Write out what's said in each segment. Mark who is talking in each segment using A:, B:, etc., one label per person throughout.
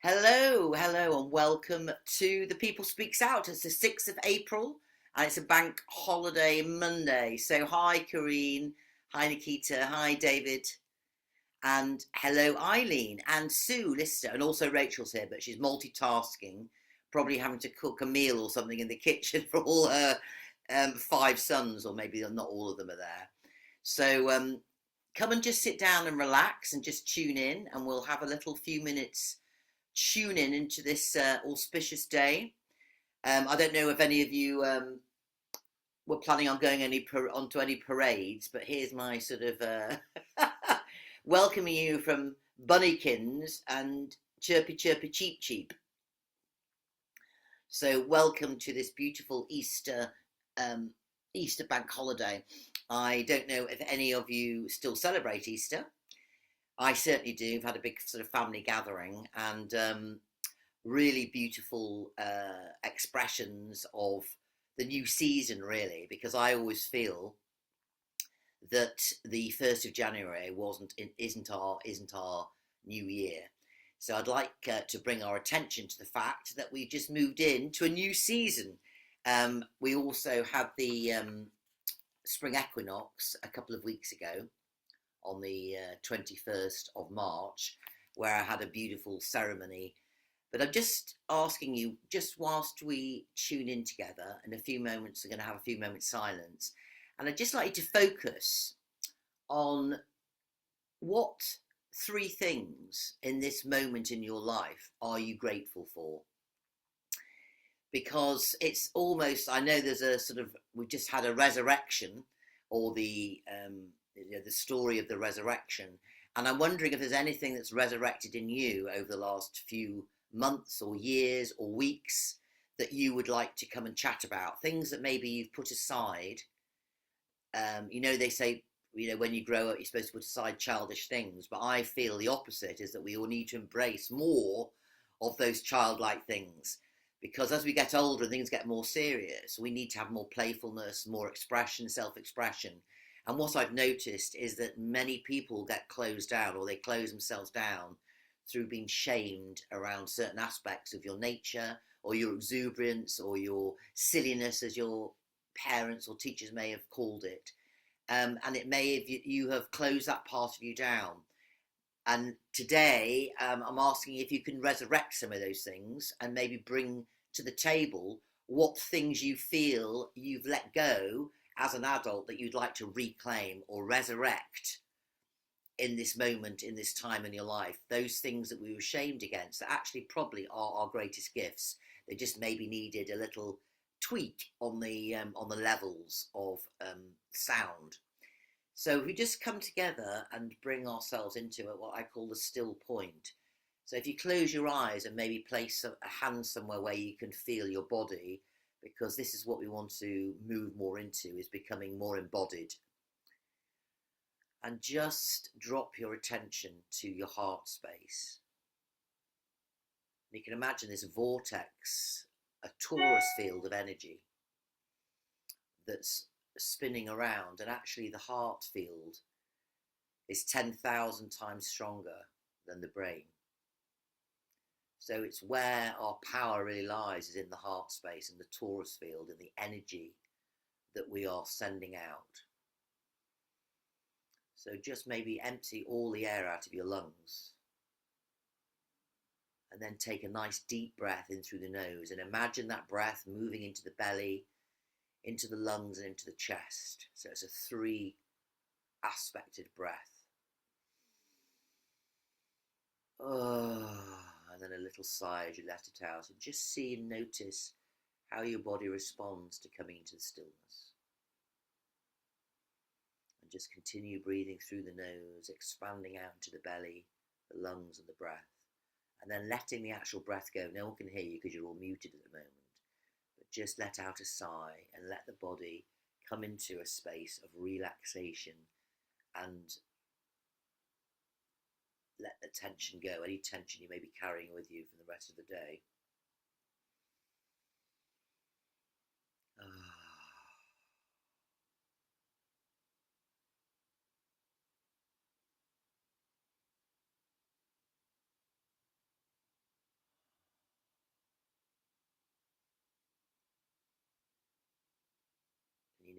A: Hello, and welcome to The People Speaks Out. It's the 6th of April, and it's a bank holiday Monday. So, hi, Kareen. Hi, Nikita. Hi, David. And hello, Eileen. And Sue Lister. And also, Rachel's here, but she's multitasking, probably having to cook a meal or something in the kitchen for all her five sons, or maybe not all of them are there. So, come and just sit down and relax and just tune in, and we'll have a little few minutes tune in into this auspicious day. I don't know if any of you were planning on going onto any parades, but here's my sort of welcoming you from Bunnykins and Chirpy Chirpy Cheep Cheep. So welcome to this beautiful Easter bank holiday. I don't know if any of you still celebrate Easter. I certainly do. We've had a big sort of family gathering, and really beautiful expressions of the new season, really, because I always feel that the 1st of January isn't our new year. So I'd like to bring our attention to the fact that we just moved into a new season. We also had the spring equinox a couple of weeks ago on the 21st of March, where I had a beautiful ceremony. But I'm just asking you, just whilst we tune in together, in a few moments, we're going to have a few moments silence, and I'd just like you to focus on what three things in this moment in your life are you grateful for? Because it's almost, I know there's a sort of, we've just had a resurrection, or the story of the resurrection, and I'm wondering if there's anything that's resurrected in you over the last few months or years or weeks that you would like to come and chat about, things that maybe you've put aside. They say, when you grow up, you're supposed to put aside childish things, but I feel the opposite is that we all need to embrace more of those childlike things, because as we get older and things get more serious, we need to have more playfulness, more expression, self-expression. And what I've noticed is that many people get closed down, or they close themselves down through being shamed around certain aspects of your nature, or your exuberance, or your silliness, as your parents or teachers may have called it. And it may have, you have closed that part of you down. And today, I'm asking if you can resurrect some of those things and maybe bring to the table what things you feel you've let go as an adult that you'd like to reclaim or resurrect in this moment, in this time in your life. Those things that we were shamed against that actually probably are our greatest gifts. They just maybe needed a little tweak on the levels of sound. So if we just come together and bring ourselves into what I call the still point. So if you close your eyes and maybe place a hand somewhere where you can feel your body, because this is what we want to move more into, is becoming more embodied. And just drop your attention to your heart space. You can imagine this vortex, a torus field of energy that's spinning around, and actually the heart field is 10,000 times stronger than the brain. So it's where our power really lies, is in the heart space and the torus field and the energy that we are sending out. So just maybe empty all the air out of your lungs, and then take a nice deep breath in through the nose, and imagine that breath moving into the belly, into the lungs, and into the chest. So it's a three aspected breath. And then a little sigh as you let it out, and just see and notice how your body responds to coming into the stillness. And just continue breathing through the nose, expanding out into the belly, the lungs, and the breath. And then letting the actual breath go. No one can hear you because you're all muted at the moment. But just let out a sigh and let the body come into a space of relaxation, and let the tension go, any tension you may be carrying with you for the rest of the day.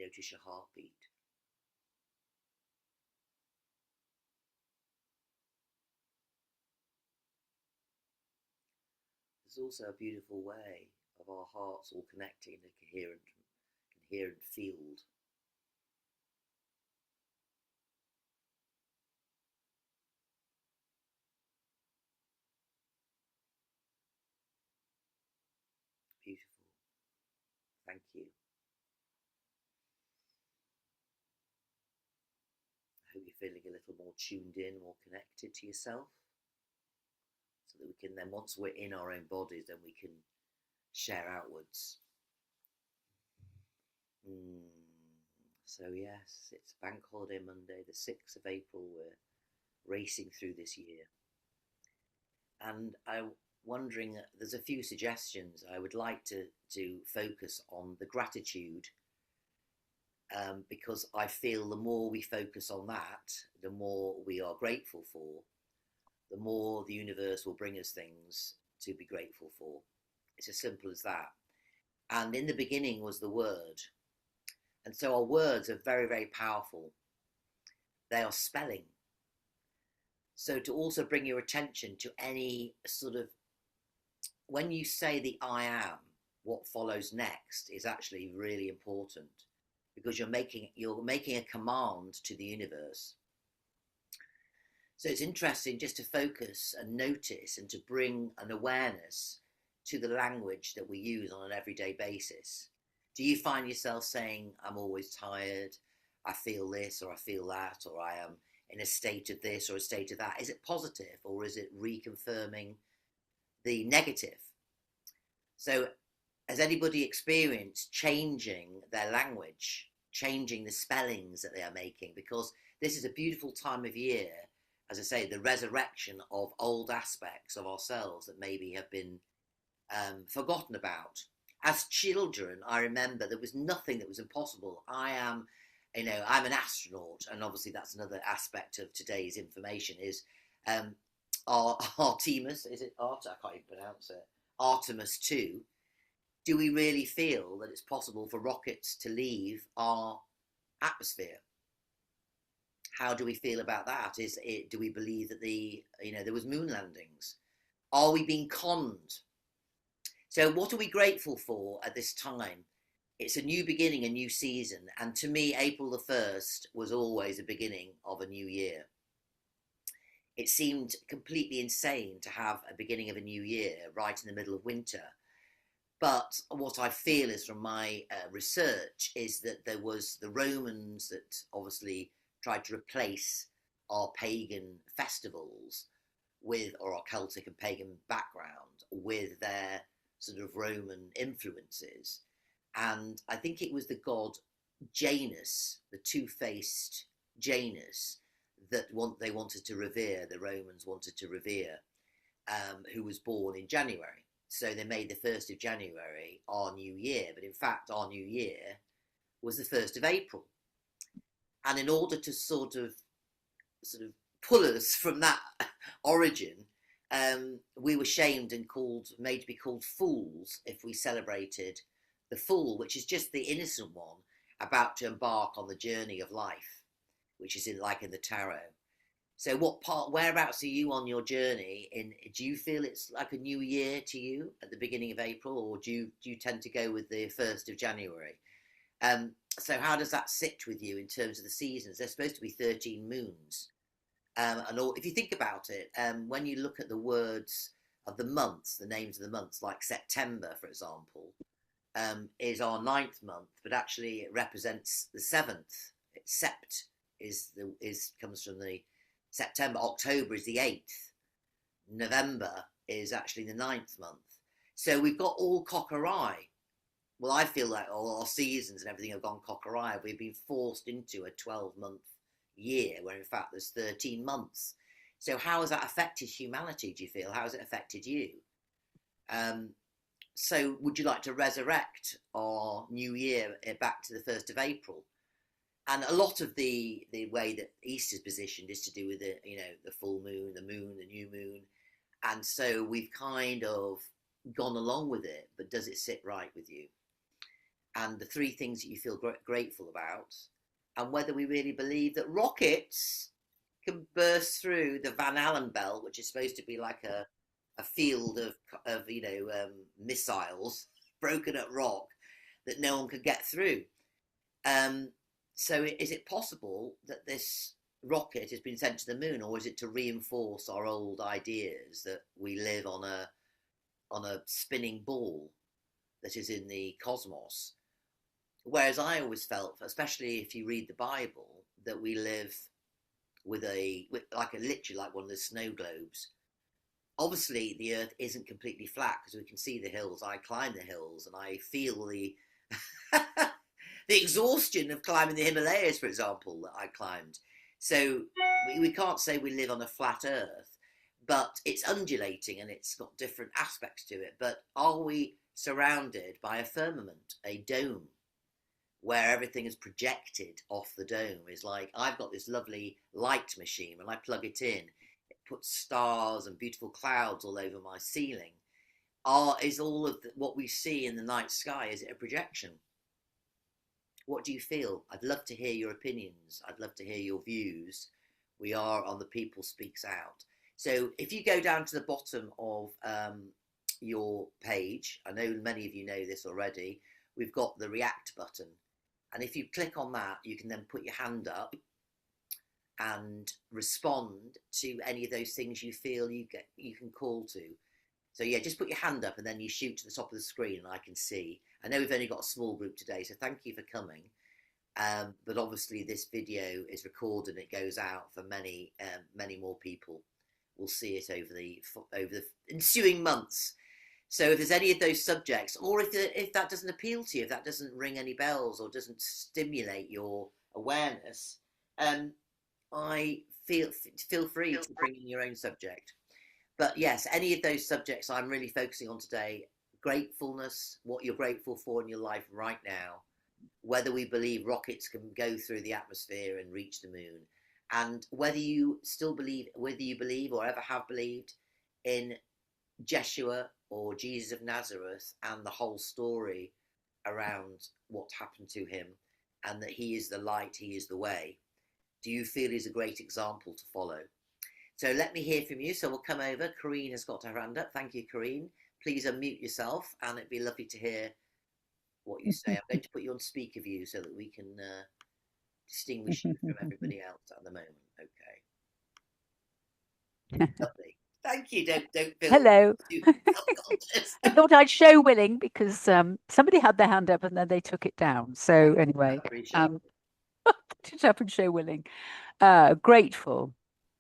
A: notice your heartbeat. There's also a beautiful way of our hearts all connecting in a coherent field. Beautiful. Thank you. I hope you're feeling a little more tuned in, more connected to yourself, so that we can then, once we're in our own bodies, then we can share outwards. So yes, it's Bank Holiday Monday, the 6th of April. We're racing through this year. And I'm wondering, there's a few suggestions. I would like to focus on the gratitude, because I feel the more we focus on that, the more we are grateful for, the more the universe will bring us things to be grateful for. It's as simple as that. And in the beginning was the word. And so our words are very, very powerful. They are spelling. So to also bring your attention to any sort of, when you say the I am, what follows next is actually really important, because you're making a command to the universe. So it's interesting just to focus and notice and to bring an awareness to the language that we use on an everyday basis. Do you find yourself saying, I'm always tired, I feel this or I feel that, or I am in a state of this or a state of that? Is it positive, or is it reconfirming the negative? So has anybody experienced changing their language, changing the spellings that they are making? Because this is a beautiful time of year, as I say, the resurrection of old aspects of ourselves that maybe have been forgotten about. As children, I remember there was nothing that was impossible. I'm an astronaut, and obviously that's another aspect of today's information is Artemis, is it Art? I can't even pronounce it. Artemis 2. Do we really feel that it's possible for rockets to leave our atmosphere? How do we feel about that? Do we believe that there was moon landings? Are we being conned? So what are we grateful for at this time? It's a new beginning, a new season. And to me, April the 1st was always the beginning of a new year. It seemed completely insane to have a beginning of a new year right in the middle of winter. But what I feel is from my research is that there was the Romans that obviously tried to replace our pagan festivals or our Celtic and pagan background with their sort of Roman influences. And I think it was the god Janus, the two-faced Janus, that they wanted to revere, the Romans wanted to revere, who was born in January. So they made the 1st of January our new year, but in fact our new year was the 1st of April. And in order to sort of pull us from that origin, we were shamed and made to be called fools if we celebrated the fool, which is just the innocent one about to embark on the journey of life, which is in the tarot. So whereabouts are you on your journey? Do you feel it's like a new year to you at the beginning of April, or do you tend to go with the 1st of January? So how does that sit with you in terms of the seasons? There's supposed to be 13 moons. If you think about it, when you look at the words of the months, the names of the months, like September, for example, is our 9th month, but actually it represents the 7th. Sept comes from the September. October is the 8th. November is actually the 9th month. So we've got all cock-a-rye. Well, I feel like all our seasons and everything have gone cock-a-rye. We've been forced into a 12-month year where in fact there's 13 months. So how has that affected humanity, do you feel? How has it affected you? So would you like to resurrect our new year back to the 1st of April? And a lot of the way that Easter's positioned is to do with the full moon, the new moon. And so we've kind of gone along with it, but does it sit right with you? and the three things that you feel grateful about, and whether we really believe that rockets can burst through the Van Allen belt, which is supposed to be like a field of missiles broken at rock that no one could get through. Um, so is it possible that this rocket has been sent to the moon, or is it to reinforce our old ideas that we live on a spinning ball that is in the cosmos? Whereas I always felt, especially if you read the Bible, that we live with like a literally like one of the snow globes. Obviously, the Earth isn't completely flat because we can see the hills. I climb the hills and I feel the the exhaustion of climbing the Himalayas, for example, that I climbed. So we can't say we live on a flat Earth, but it's undulating and it's got different aspects to it. But are we surrounded by a firmament, a dome, where everything is projected off the dome? Is like, I've got this lovely light machine. When I plug it in, it puts stars and beautiful clouds all over my ceiling. Is all of what we see in the night sky, is it a projection? What do you feel? I'd love to hear your opinions. I'd love to hear your views. We are on the People Speaks Out. So if you go down to the bottom of your page, I know many of you know this already, we've got the react button. And if you click on that, you can then put your hand up and respond to any of those things you feel you can call to. So yeah, just put your hand up and then you shoot to the top of the screen and I can see. I know we've only got a small group today, so thank you for coming. But obviously this video is recorded and it goes out for many more people. We'll see it over the ensuing months. So if there's any of those subjects, or if that doesn't appeal to you, if that doesn't ring any bells or doesn't stimulate your awareness, I feel free to bring in your own subject. But yes, any of those subjects I'm really focusing on today: gratefulness, what you're grateful for in your life right now, whether we believe rockets can go through the atmosphere and reach the moon, and whether you believe or ever have believed in Jeshua or Jesus of Nazareth and the whole story around what happened to him, and that he is the light, he is the way. Do you feel he's a great example to follow? So let me hear from you. So we'll come over. Corrine has got her hand up. Thank you, Corrine. Please unmute yourself, and it'd be lovely to hear what you say. I'm going to put you on speaker view so that we can distinguish you from everybody else at the moment. Okay. Lovely. Thank you. Don't feel
B: Hello.
A: too self-conscious.
B: I thought I'd show willing because somebody had their hand up and then they took it down. So anyway,
A: Appreciate it.
B: put it up and show willing. Grateful.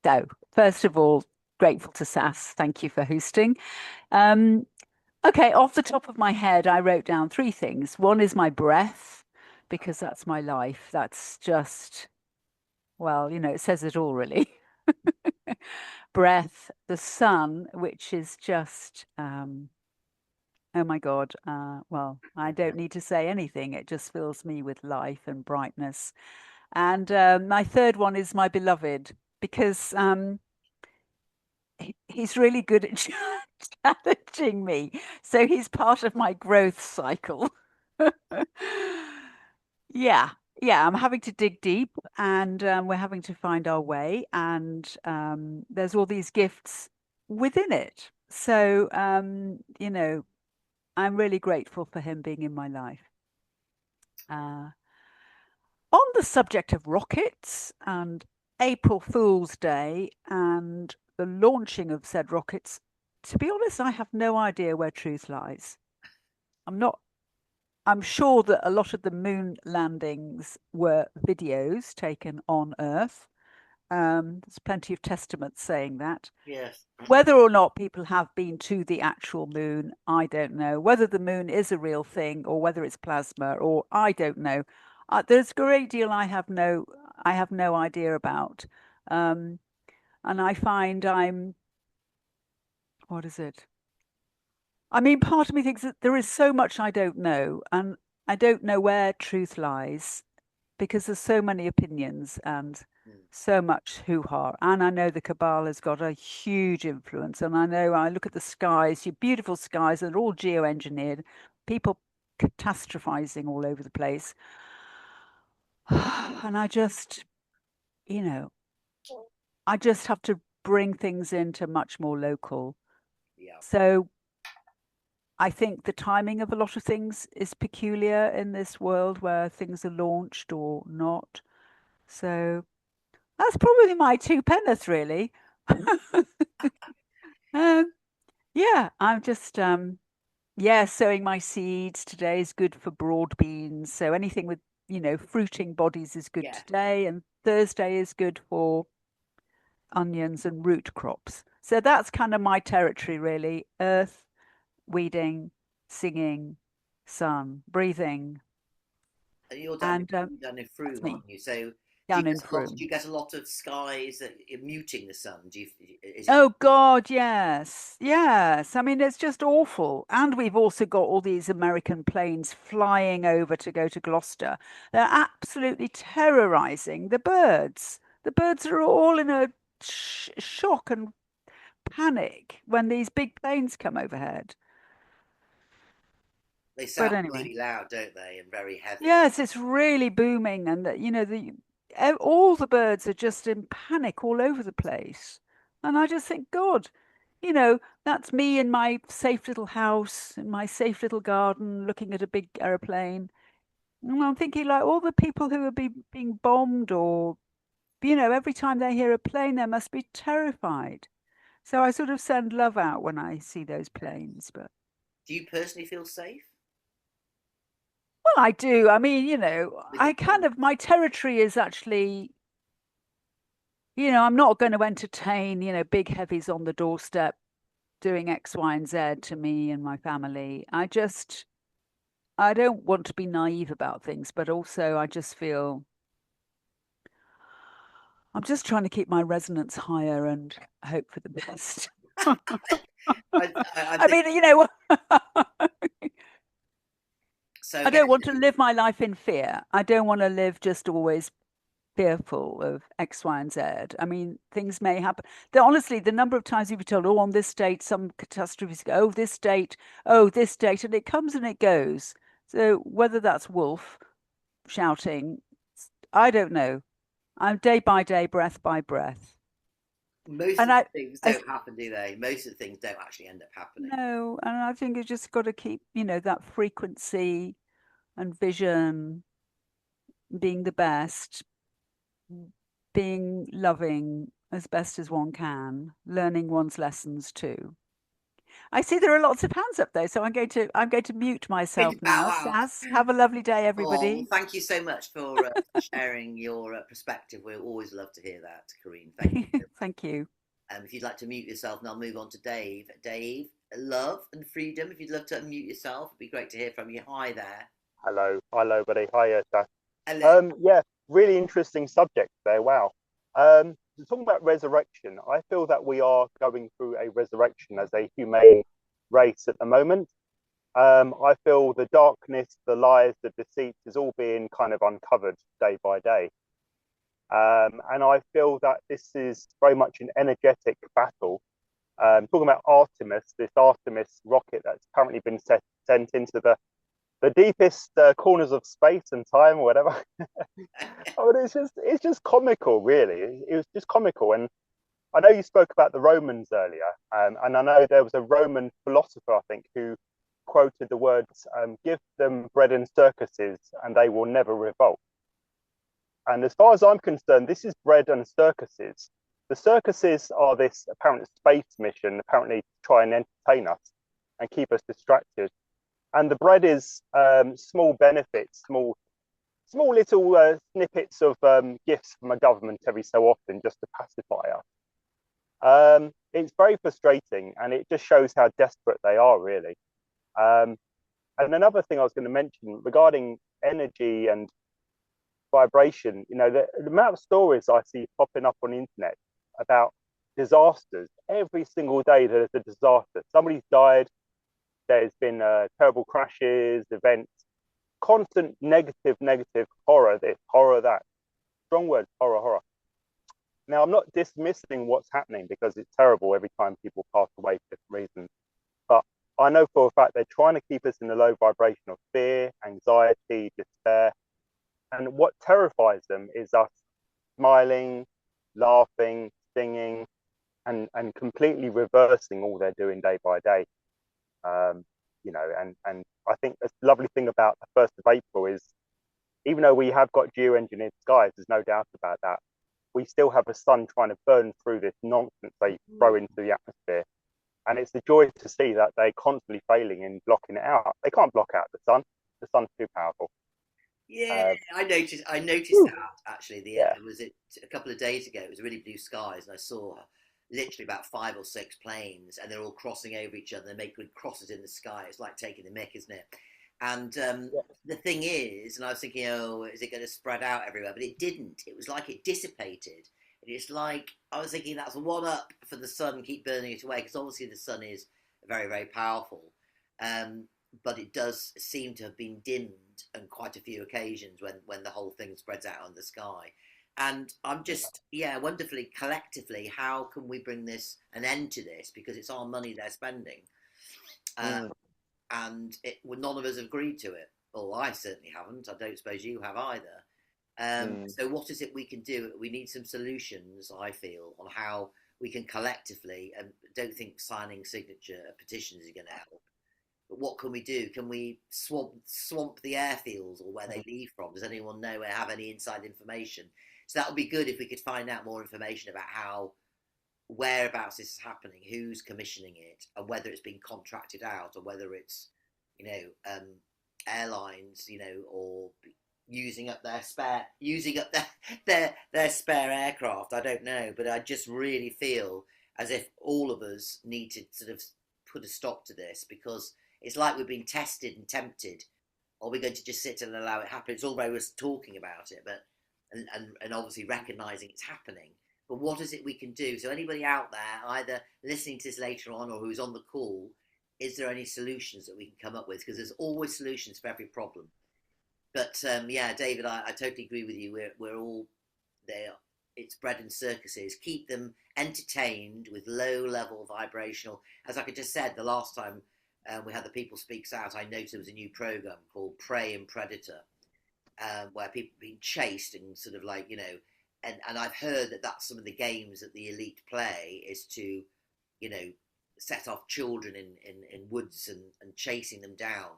B: So first of all, grateful to S.A.S. Thank you for hosting. Okay, off the top of my head, I wrote down three things. One is my breath, because that's my life. That's just, well, it says it all really. Breath, the sun, which is just, oh my God. Well, I don't need to say anything. It just fills me with life and brightness. And my third one is my beloved, because he's really good at challenging me. So he's part of my growth cycle. Yeah. Yeah, I'm having to dig deep and we're having to find our way. And there's all these gifts within it. So, I'm really grateful for him being in my life. On the subject of rockets and April Fool's Day and the launching of said rockets, to be honest, I have no idea where truth lies. I'm sure that a lot of the moon landings were videos taken on Earth. There's plenty of testaments saying that.
A: Yes.
B: Whether or not people have been to the actual moon, I don't know. Whether the moon is a real thing or whether it's plasma, or I don't know. There's a great deal I have no idea about. And I find what is it? I mean, part of me thinks that there is so much I don't know, and I don't know where truth lies because there's so many opinions and so much hoo-ha. And I know the Cabal has got a huge influence. And I know I look at the skies, your beautiful skies, and they're all geoengineered. People catastrophizing all over the place. And I just, you know, I just have to bring things into much more local.
A: Yeah.
B: So I think the timing of a lot of things is peculiar in this world where things are launched or not. So that's probably my two penneth, really. Um, yeah, I'm just yeah, sowing my seeds. Today is good for broad beans. So anything with, fruiting bodies is good
A: Yeah.
B: today, and Thursday is good for onions and root crops. So that's kind of my territory, really. Earth, weeding, singing, sun, breathing,
A: And you're
B: and
A: down in
B: that's
A: Frome,
B: me
A: aren't you? So
B: down in
A: do
B: Frome.
A: you get a lot of skies that are muting the sun? Is it?
B: Oh God, yes. Yes. I mean, it's just awful. And we've also got all these American planes flying over to go to Gloucester. They're absolutely terrorizing the birds. The birds are all in a shock and panic when these big planes come overhead.
A: They
B: But
A: sound
B: anyway,
A: really loud, don't they? And very heavy.
B: yes, it's really booming, and all the birds are just in panic all over the place. And I just think, God, that's me in my safe little house, in my safe little garden, looking at a big aeroplane. And I'm thinking, like, all the people who are being bombed, or, every time they hear a plane, they must be terrified. So I sort of send love out when I see those planes. But,
A: Do you personally feel safe
B: well, I do. I mean,
A: with your
B: my territory is actually, I'm not going to entertain, big heavies on the doorstep doing X, Y, and Z to me and my family. I don't want to be naive about things, but also I just feel I'm just trying to keep my resonance higher and hope for the best.
A: I
B: I
A: think
B: mean,
A: so.
B: I
A: Again,
B: don't want to live my life in fear. I don't want to live just always fearful of X, Y, and Z. I mean, things may happen. Honestly, the number of times you've been told, oh, on this date, some catastrophes go, oh, this date, and it comes and it goes. So whether that's Wolf shouting, I don't know. I'm day by day, breath by breath.
A: most
B: And
A: of the things
B: I
A: don't happen, do they? Most of the things don't actually end up happening.
B: no, and I think you just got to keep, that frequency and vision, being the best, being loving as best as one can, learning one's lessons too. I see there are lots of hands up there, so I'm going to mute
A: Going to
B: myself
A: bow
B: now.
A: out.
B: Sass, have a lovely day,
A: Oh, well,
B: everybody.
A: thank you so much for sharing your perspective. We always love to hear that, Corinne. Thank you.
B: Thank you.
A: If you'd like to mute yourself, and I'll move on to Dave. Dave, love and freedom. If you'd love to unmute yourself, it'd be great to hear from you. Hi there.
C: Hello, buddy. Hi, S.A.S.
A: Hello.
C: Yeah, really interesting subject there. Wow. Talking about resurrection, I feel that we are going through a resurrection as a humane race at the moment. I feel the darkness, the lies, the deceit is all being kind of uncovered day by day. And I feel that this is very much an energetic battle. Talking about Artemis, this Artemis rocket that's currently been sent into the deepest corners of space and time or whatever. I mean, it's just comical, really. It was just comical. And I know you spoke about the Romans earlier, and I know there was a Roman philosopher, I think, who quoted the words, "Give them bread and circuses, and they will never revolt." And as far as I'm concerned, this is bread and circuses. The circuses are this apparent space mission, apparently to try and entertain us and keep us distracted. And the bread is small benefits, small little snippets of gifts from a government every so often just to pacify us. It's very frustrating, and it just shows how desperate they are, really. Um, and another thing I was going to mention regarding energy and vibration, the amount of stories I see popping up on the internet about disasters. Every single day there's a disaster. Somebody's died. There's been terrible crashes, events, constant negative horror this, horror that. Strong word, horror. Now, I'm not dismissing what's happening because it's terrible every time people pass away for different reasons. But I know for a fact they're trying to keep us in a low vibration of fear, anxiety, despair. And what terrifies them is us smiling, laughing, singing, and completely reversing all they're doing day by day. You know, and I think the lovely thing about the 1st of April is, even though we have got geoengineered skies, there's no doubt about that, we still have a sun trying to burn through this nonsense they throw into the atmosphere. And it's a joy to see that they're constantly failing in blocking it out. They can't block out the sun. The sun's too powerful.
A: Yeah, I noticed. I noticed
C: Whew.
A: that actually.
C: Yeah.
A: Was it a couple of days ago? It was really blue skies, and I saw literally about 5 or 6 planes, and they're all crossing over each other. They make good crosses in the sky. It's like taking the mick, isn't it? And
C: Yeah.
A: the thing is, and I was thinking, oh, is it going to spread out everywhere? But it didn't. It was like it dissipated. And it's like I was thinking that's one up for the sun, keep burning it away, because obviously the sun is very, very powerful. Um, but it does seem to have been dimmed on quite a few occasions when the whole thing spreads out on the sky. And I'm just, yeah, wonderfully collectively, how can we bring this an end to this? Because it's our money they're spending. Uh, and none of us have agreed to it. Well, I certainly haven't. I don't suppose you have either. So what is it we can do? We need some solutions, I feel, on how we can collectively, and don't think signing signature petitions is going to help. But what can we do? Can we swamp the airfields or where they leave from? Does anyone know or have any inside information? So that would be good if we could find out more information about how, whereabouts this is happening, who's commissioning it, and whether it's been contracted out, or whether it's, you know, airlines, you know, or using up their spare aircraft. I don't know, but I just really feel as if all of us need to sort of put a stop to this, because it's like we've been tested and tempted. Or we're going to just sit and allow it happen. It's all very us talking about it, but and obviously recognizing it's happening. But what is it we can do? So anybody out there, either listening to this later on or who's on the call, is there any solutions that we can come up with? Because there's always solutions for every problem. But yeah, David, I totally agree with you. We're all there. It's bread and circuses. Keep them entertained with low level vibrational. As I just said the last time we had the People Speaks Out, I noticed there was a new program called Prey and Predator, where people are being chased and sort of like, you know, and I've heard that that's some of the games that the elite play, is to, you know, set off children in woods and chasing them down.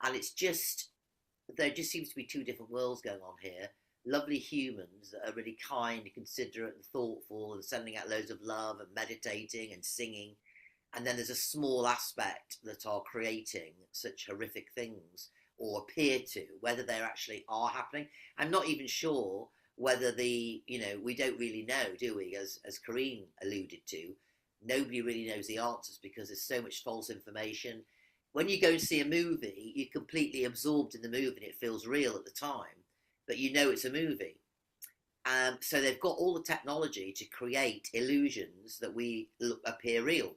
A: And it's just, there just seems to be two different worlds going on here. Lovely humans that are really kind and considerate and thoughtful and sending out loads of love and meditating and singing. And then there's a small aspect that are creating such horrific things, or appear to, whether they actually are happening. I'm not even sure whether you know, we don't really know, do we? As Karine alluded to, nobody really knows the answers because there's so much false information. When you go and see a movie, you're completely absorbed in the movie and it feels real at the time, but you know it's a movie. So they've got all the technology to create illusions that appear real.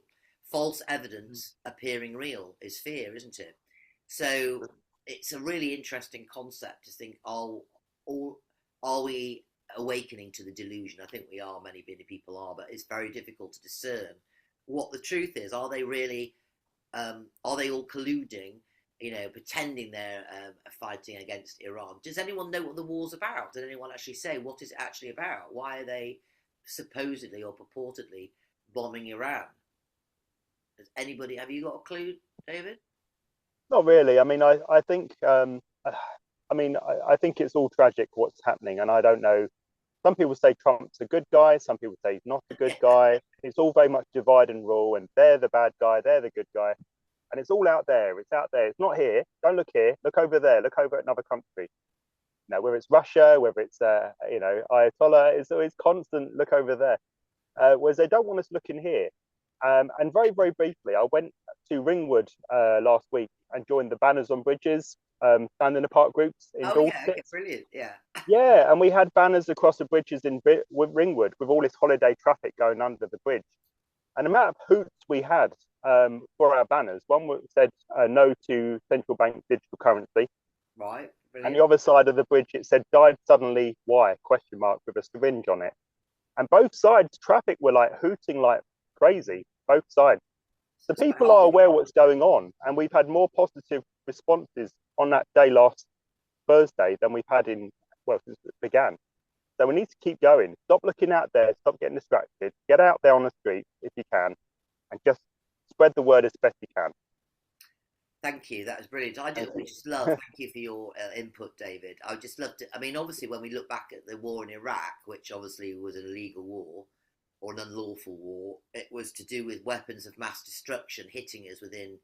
A: False evidence appearing real is fear, isn't it? So it's a really interesting concept to think, oh, are we awakening to the delusion? I think we are, many people are, but it's very difficult to discern what the truth is. Are they really, are they all colluding, you know, pretending they're fighting against Iran? Does anyone know what the war's about? Did anyone actually say what is it actually about? Why are they supposedly or purportedly bombing Iran? Does anybody, have you got a clue, David?
C: Not really. I mean, I think, I mean, I think it's all tragic what's happening, and I don't know. Some people say Trump's a good guy. Some people say he's not a good guy. It's all very much divide and rule, and they're the bad guy, they're the good guy, and it's all out there. It's out there. It's not here. Don't look here. Look over there. Look over at another country. You know, whether it's Russia, whether it's you know, Ayatollah, it's always constant. Look over there. Whereas they don't want us looking here. And very, very briefly, I went to Ringwood last week and joined the Banners on Bridges standing apart groups in Dorset.
A: Yeah, okay, brilliant, yeah.
C: Yeah, and we had banners across the bridges in Ringwood with all this holiday traffic going under the bridge. And the amount of hoots we had for our banners, one said no to central bank digital currency.
A: Right, brilliant.
C: And the other side of the bridge, it said died suddenly, why? Question mark with a syringe on it. And both sides, traffic were like hooting like crazy, both sides. So people are aware what's going on, and we've had more positive responses on that day last Thursday than we've had since it began. So we need to keep going. Stop looking out there. Stop getting distracted. Get out there on the street if you can, and just spread the word as best you can.
A: Thank you. That was brilliant. I just love. Thank you for your input, David. I just loved it. I mean, obviously, when we look back at the war in Iraq, which obviously was an illegal war or an unlawful war, it was to do with weapons of mass destruction hitting us within,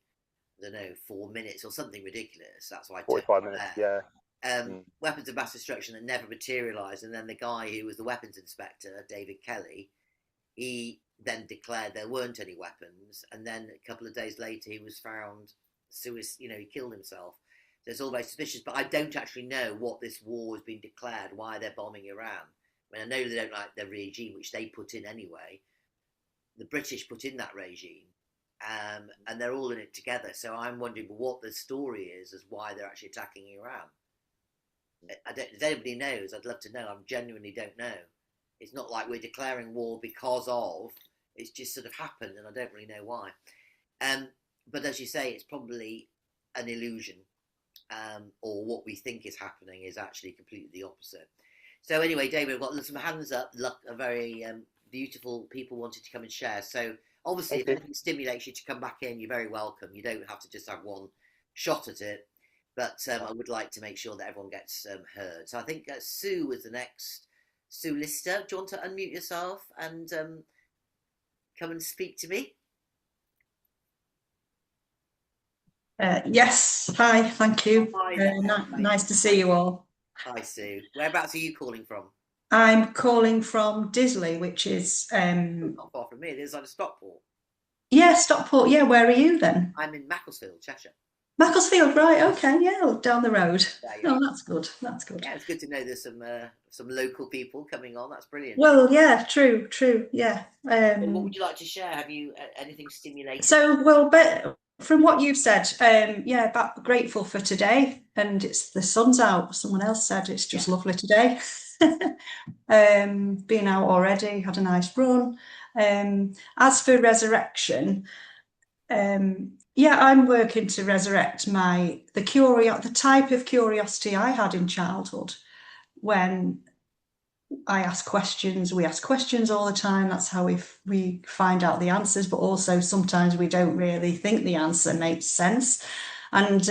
A: I don't know, 4 minutes or something ridiculous. That's why I
C: 45 minutes.
A: there. Yeah. Weapons of mass destruction that never materialised, and then the guy who was the weapons inspector, David Kelly, he then declared there weren't any weapons, and then a couple of days later he was found he killed himself. So it's all very suspicious, but I don't actually know what this war has been declared, why they're bombing Iran. I mean, I know they don't like their regime, which they put in anyway. The British put in that regime, and they're all in it together. So I'm wondering what the story is as why they're actually attacking Iran. If anybody knows, I'd love to know. I genuinely don't know. It's not like we're declaring war because of. It's just sort of happened, and I don't really know why. But as you say, it's probably an illusion, or what we think is happening is actually completely the opposite. So anyway, David, we've got some hands up. A very beautiful people wanted to come and share. So obviously, if anything stimulates you to come back in, you're very welcome. You don't have to just have one shot at it. But I would like to make sure that everyone gets heard. So I think Sue was the next. Sue Lister, do you want to unmute yourself and come and speak to me?
D: Yes, hi, thank you.
A: Hi,
D: nice to see you all.
A: Hi, Sue. Whereabouts are you calling from?
D: I'm calling from Disley, which is
A: not far from me. It is on Stockport.
D: Yeah, Stockport. Yeah, where are you then?
A: I'm in Macclesfield, Cheshire.
D: Macclesfield, right? Okay, yeah, down the road. Oh, that's good. That's good.
A: Yeah, it's good to know there's some local people coming on. That's brilliant.
D: Well, yeah, true, yeah.
A: What would you like to share? Have you anything stimulating?
D: So, well, from what you've said, yeah, but grateful for today, and it's the sun's out. Someone else said it's just lovely today. Been out already, had a nice run. As for resurrection, yeah, I'm working to resurrect the type of curiosity I had in childhood when I ask questions. We ask questions all the time. That's how we find out the answers, but also sometimes we don't really think the answer makes sense. And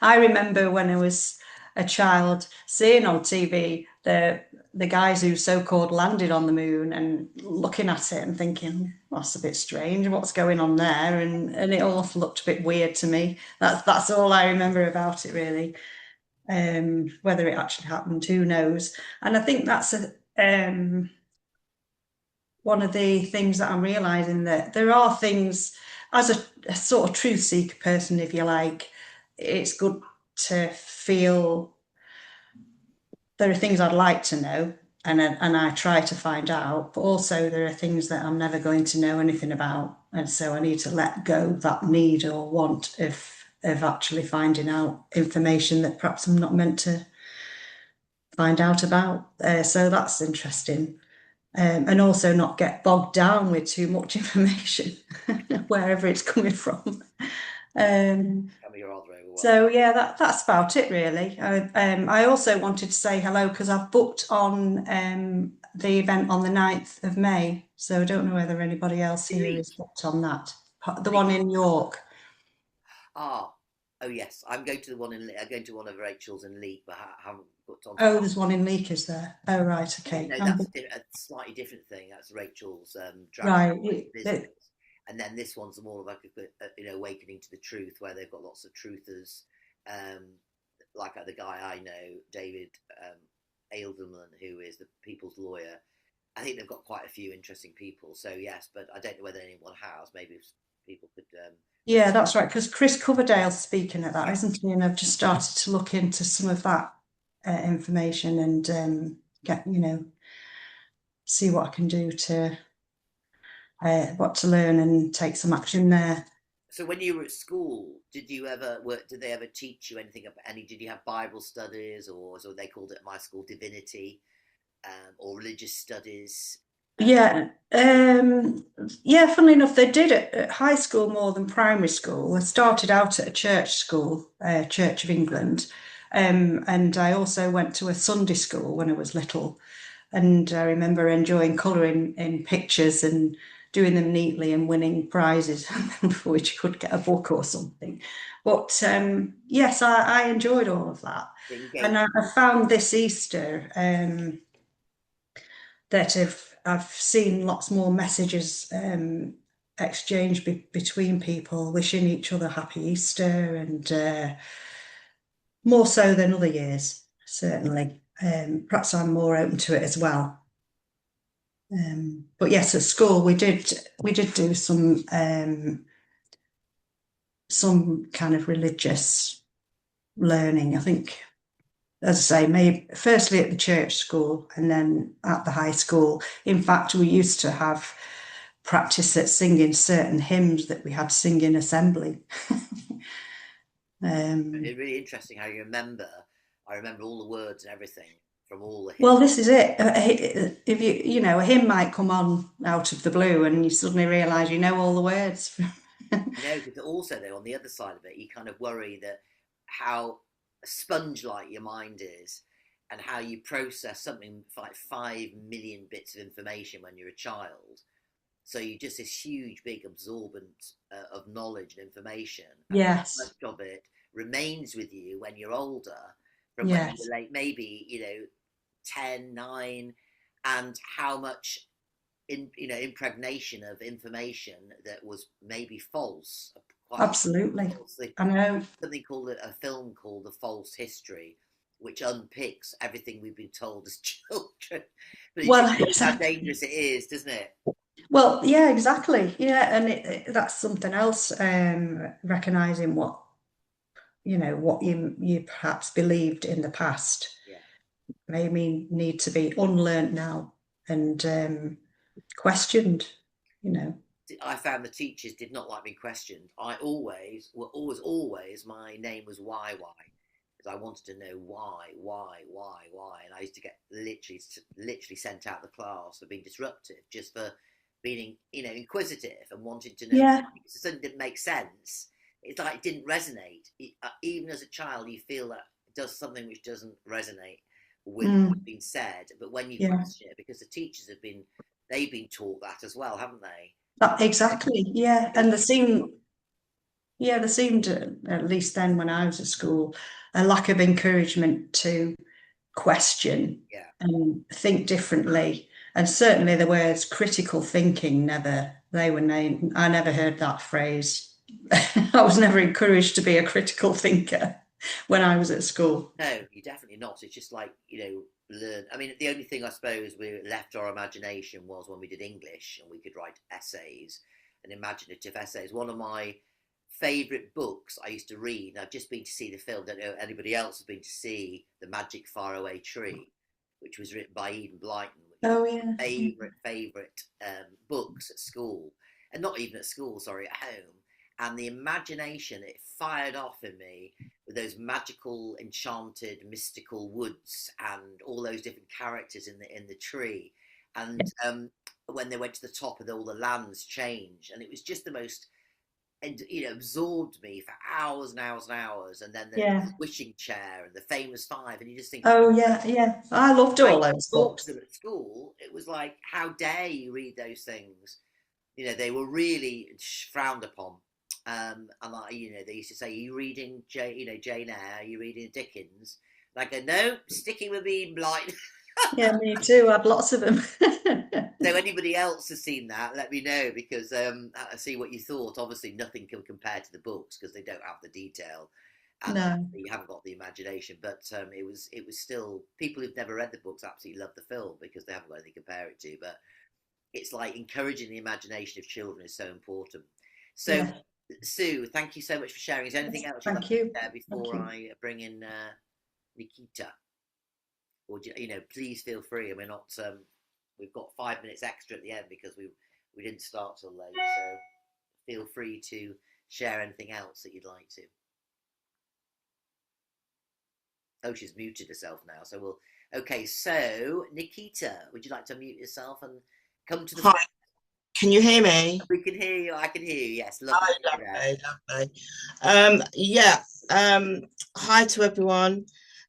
D: I remember when I was a child seeing on TV the guys who so-called landed on the moon and looking at it and thinking, that's a bit strange, what's going on there? And it all looked a bit weird to me. That's all I remember about it, really. Whether it actually happened, who knows? And I think that's one of the things that I'm realizing, that there are things, as a sort of truth seeker person, if you like, it's good to feel there are things I'd like to know, and I try to find out, but also there are things that I'm never going to know anything about, and so I need to let go that need or want of actually finding out information that perhaps I'm not meant to find out about. So that's interesting. And also not get bogged down with too much information, wherever it's coming from. So yeah, that's about it, really. I also wanted to say hello because I've booked on the event on the 9th of May. So I don't know whether anybody else here is booked on that. The one in York.
A: Oh yes, I'm going to one of Rachel's in Leek, but I haven't booked on.
D: Oh, there's one in Leek, is there? Oh, right, okay.
A: No, that's a slightly different thing. That's Rachel's
D: right.
A: And then this one's more of like a awakening to the truth, where they've got lots of truthers, like the guy I know, David Edelman, who is the People's Lawyer. I think they've got quite a few interesting people. So yes, but I don't know whether anyone has. Maybe people could.
D: Yeah, that's right. Because Chris Coverdale's speaking at that, isn't he? And I've just started to look into some of that information and get see what I can do to what to learn and take some action there.
A: So when you were at school, did they ever teach you anything about did you have Bible studies, or as they called it at my school, divinity, or religious studies?
D: Yeah. Yeah, funnily enough, they did it at high school more than primary school. I started out at a church school, Church of England, and I also went to a Sunday school when I was little. And I remember enjoying colouring in pictures and doing them neatly and winning prizes for which you could get a book or something. But yes, I enjoyed all of that. And
A: Engage.
D: I found this Easter that I've seen lots more messages exchanged between people, wishing each other happy Easter, and more so than other years, certainly. Perhaps I'm more open to it as well. But yes, at school we did do some kind of religious learning. I think, as I say, maybe firstly at the church school and then at the high school. In fact, we used to have practice at singing certain hymns that we had to sing in assembly.
A: It's really interesting how you remember. I remember all the words and everything from all the
D: Well,
A: hymns.
D: this is it. If a hymn might come on out of the blue and you suddenly realise you know all the words.
A: I know, because also though on the other side of it, you kind of worry that how sponge-like your mind is, and how you process something like 5 million bits of information when you're a child. So you just this huge, big absorbent of knowledge and information, and how
D: Yes,
A: much of it remains with you when you're older, from when you
D: yes,
A: were like maybe 10, 9, and how much impregnation of information that was maybe false, quite
D: absolutely.
A: false.
D: I know.
A: Something called a film called The False History, which unpicks everything we've been told as children. But it just
D: Well,
A: shows how
D: exactly.
A: dangerous it is, doesn't it?
D: Well, yeah, exactly. Yeah, and that's something else. Recognizing what you perhaps believed in the past
A: Yeah.
D: maybe need to be unlearned now and questioned. You know.
A: I found the teachers did not like being questioned. I always, my name was YY, because I wanted to know why, and I used to get literally sent out of the class for being disruptive, just for being, inquisitive and wanting to know
D: Yeah.
A: why. So something didn't make sense. It's like it didn't resonate. Even as a child, you feel that it does something which doesn't resonate with what's
D: Mm,
A: been said. But when you
D: yeah.
A: question it, because the teachers they've been taught that as well, haven't they?
D: Exactly. Yeah.
A: Those
D: And
A: people.
D: there seemed, at least then when I was at school, a lack of encouragement to question
A: Yeah.
D: and think differently. And certainly the words critical thinking they were named. I never heard that phrase. I was never encouraged to be a critical thinker when I was at school.
A: No, you're definitely not. It's just like, learn. I mean, the only thing I suppose we left our imagination was when we did English and we could write essays and imaginative essays. One of my favourite books I used to read, and I've just been to see the film, don't know if anybody else has been to see The Magic Faraway Tree, which was written by Eden Blyton, which was
D: Oh,
A: my
D: yeah.
A: favourite books at school. And not even at school, sorry, at home. And the imagination, it fired off in me with those magical, enchanted, mystical woods and all those different characters in the tree. And when they went to the top, and all the lands changed, and it was just the most, and absorbed me for hours and hours and hours. And then the
D: Yeah.
A: wishing chair and the famous five, and you just think,
D: Oh, yeah. Yeah. I loved
A: I
D: all those
A: talked to
D: books.
A: them at school. It was like, how dare you read those things? They were really frowned upon. And they used to say, "Are you reading Jane Eyre? Are you reading Dickens?" And I go, "No, sticking with being blind."
D: Yeah, me too. I had lots of them.
A: So anybody else has seen that, let me know, because I see what you thought. Obviously, nothing can compare to the books because they don't have the detail, and
D: No.
A: you haven't got the imagination. But it was still, people who've never read the books absolutely love the film because they haven't got anything to compare it to. But it's like encouraging the imagination of children is so important. So,
D: Yeah.
A: Sue, thank you so much for sharing. Is there anything else you'd like
D: Thank
A: to
D: you.
A: share
D: Thank
A: before
D: you.
A: I bring in Nikita? Or please feel free. And we're not. We've got 5 minutes extra at the end because we didn't start till late. So feel free to share anything else that you'd like to. Oh, she's muted herself now. So we'll. Okay, so Nikita, would you like to mute yourself and Come to the
E: Hi,
A: front.
E: can you hear me?
A: We can hear you. I can hear you. Yes, lovely.
E: Oh,
A: to hear
E: lovely, lovely. Yeah, hi to everyone,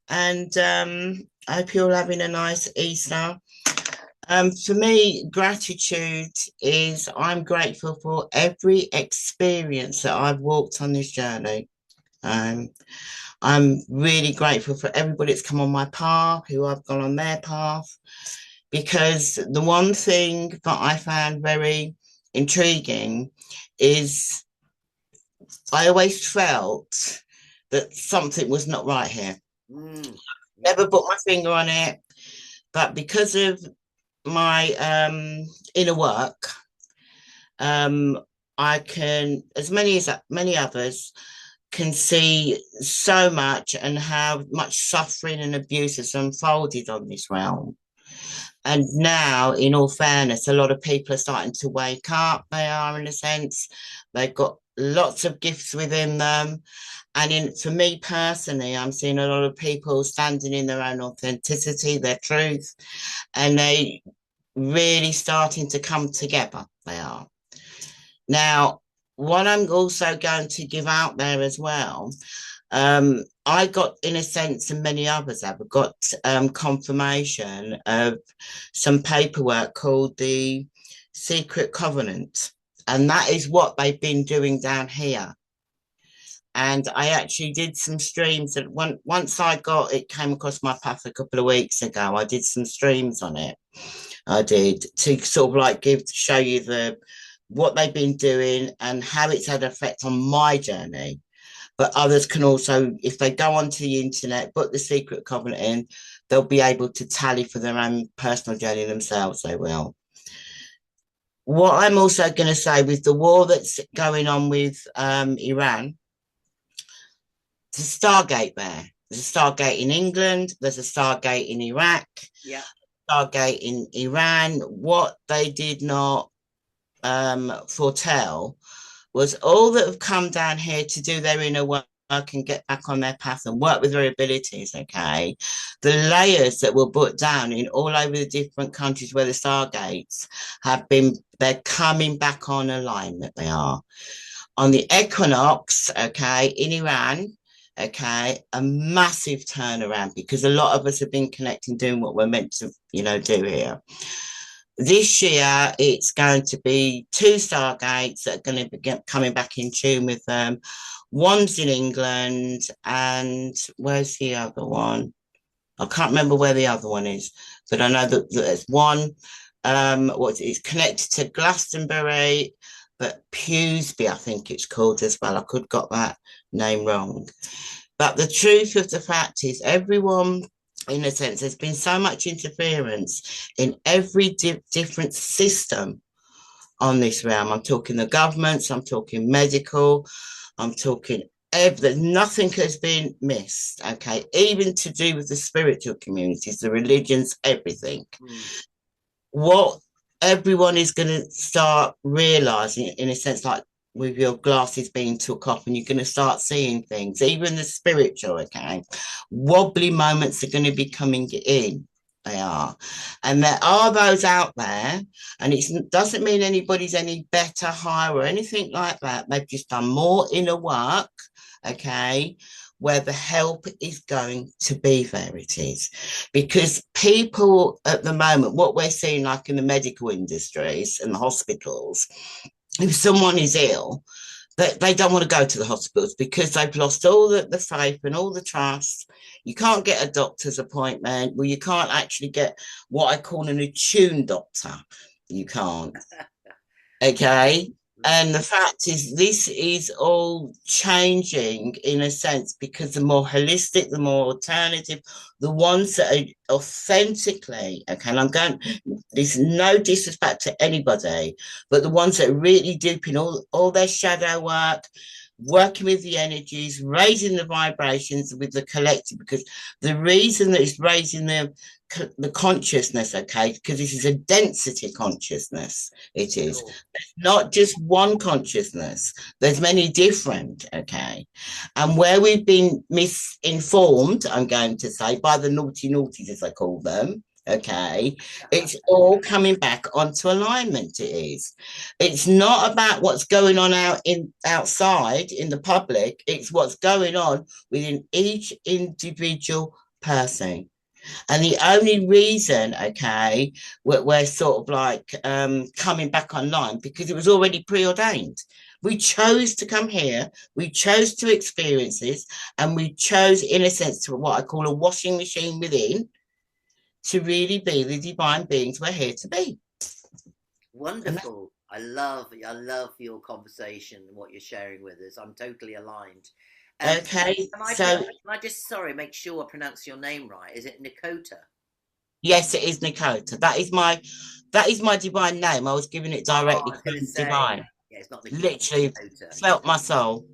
E: and I hope you're all having a nice Easter. For me, gratitude is I'm grateful for every experience that I've walked on this journey. Um, I'm really grateful for everybody that's come on my path, who I've gone on their path, because the one thing that I found very intriguing is I always felt that something was not right here.
A: Mm, yeah.
E: Never put my finger on it, but because of my inner work, um, I can, as many others, can see so much and how much suffering and abuse has unfolded on this realm. And now, in all fairness, a lot of people are starting to wake up. They are, in a sense, they've got lots of gifts within them. And for me personally, I'm seeing a lot of people standing in their own authenticity, their truth, and they really starting to come together. They are. Now, what I'm also going to give out there as well, I got, in a sense, and many others have got confirmation of some paperwork called the Secret Covenant. And that is what they've been doing down here. And I actually did some streams that once I got it, came across my path a couple of weeks ago. I did some streams on it. I did to sort of like show you what they've been doing and how it's had an effect on my journey. But others can also, if they go onto the internet, put the Secret Covenant in, they'll be able to tally for their own personal journey themselves. They will. What I'm also going to say with the war that's going on with Iran, there's a Stargate there. There's a Stargate in England. There's a Stargate in Iraq.
A: Yeah.
E: Stargate in Iran. What they did not foretell was all that have come down here to do their inner work and get back on their path and work with their abilities, okay? The layers that were put down in all over the different countries where the Stargates have been, they're coming back on alignment, they are. On the equinox, okay, in Iran, okay, a massive turnaround because a lot of us have been connecting, doing what we're meant to, do here. This year, it's going to be 2 Stargates that are going to be coming back in tune with them. One's in England, and where's the other one? I can't remember where the other one is, but I know that there's one. It's connected to Glastonbury, but Pewsby, I think it's called as well. I could have got that name wrong. But the truth of the fact is, everyone, in a sense, there's been so much interference in every different system on this realm. I'm talking the governments, I'm talking medical, I'm talking nothing has been missed, okay? Even to do with the spiritual communities, the religions, everything. What everyone is going to start realizing, in a sense, like with your glasses being took off, and you're going to start seeing things, even the spiritual, okay? Wobbly moments are going to be coming in. They are. And there are those out there, and it doesn't mean anybody's any better, higher, or anything like that. They've just done more inner work, okay, where the help is going to be there. It is because people at the moment, what we're seeing like in the medical industries and the hospitals, if someone is ill, they don't want to go to the hospitals because they've lost all the faith and all the trust. You can't get a doctor's appointment. Well, you can't actually get what I call an attuned doctor. You can't. Okay. And the fact is, this is all changing in a sense because the more holistic, the more alternative, the ones that are authentically, okay, and there's no disrespect to anybody, but the ones that are really deep in all their shadow work, working with the energies, raising the vibrations with the collective, because the reason that it's raising the consciousness, okay, because this is a density consciousness. It is not just one consciousness, there's many different, okay, and where we've been misinformed, I'm going to say, by the naughty naughties, as I call them, Okay, it's all coming back onto alignment. It is. It's not about what's going on outside in the public. It's what's going on within each individual person. And the only reason, okay, we're sort of like coming back online because it was already preordained. We chose to come here, we chose to experience this, and we chose, in a sense, to what I call a washing machine within to really be the divine beings we're here to be.
A: Wonderful. I love your conversation and what you're sharing with us. I'm totally aligned.
E: Okay,
A: can I just make sure I pronounce your name right? Is it Nikota?
E: Yes, it is Nikota. That is my divine name. I was given it directly from divine.
A: Yeah, it's not Nikota.
E: Literally
A: Nikota.
E: felt my soul,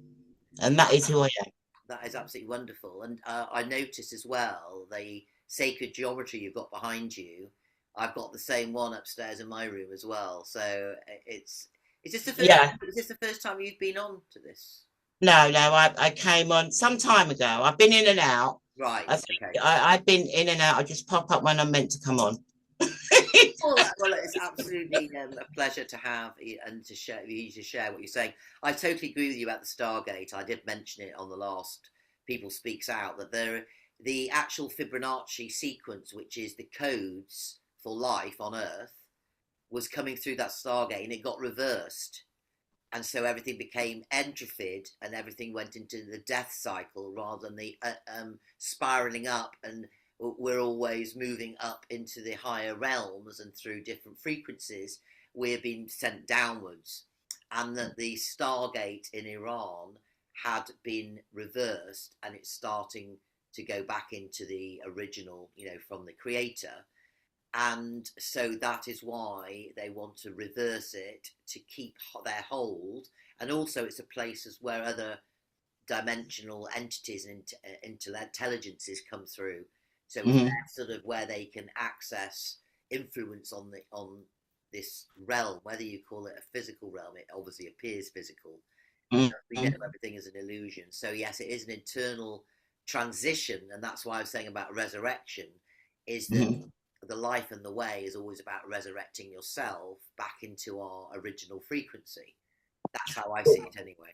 E: and that is who I am.
A: That is absolutely wonderful. And I noticed as well the sacred geometry you've got behind you. I've got the same one upstairs in my room as well. So is this the first time you've been on to this?
E: No, I came on some time ago. I've been in and out.
A: Right.
E: Okay. I've been in and out. I just pop up when I'm meant to come on.
A: Well, it's absolutely a pleasure to have and to share what you're saying. I totally agree with you about the Stargate. I did mention it on the last People Speaks Out that the actual Fibonacci sequence, which is the codes for life on Earth, was coming through that Stargate and it got reversed. And so everything became entrophied and everything went into the death cycle rather than the spiraling up, and we're always moving up into the higher realms, and through different frequencies we're being sent downwards, and that the Stargate in Iran had been reversed and it's starting to go back into the original, from the creator. And so that is why they want to reverse it to keep their hold. And also it's a place where other dimensional entities and intelligences come through. So that's sort of where they can access influence on this realm, whether you call it a physical realm. It obviously appears physical. We know everything is an illusion. So yes, it is an internal transition, and that's why I was saying about resurrection is that the life and the way is always about resurrecting yourself back into our original frequency. That's how I see it anyway.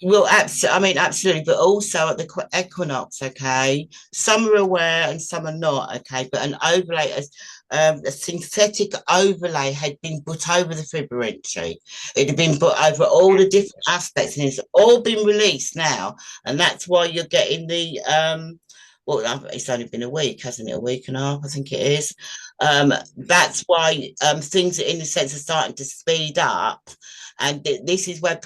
E: Well, absolutely, but also at the equinox, okay, some are aware and some are not, okay, but an overlay, a synthetic overlay had been put over the Fibonacci. It had been put over all the different aspects, and it's all been released now, and that's why you're getting the well, it's only been a week, hasn't it? A week and a half, I think it is. That's why things, in a sense, are starting to speed up. And this is where,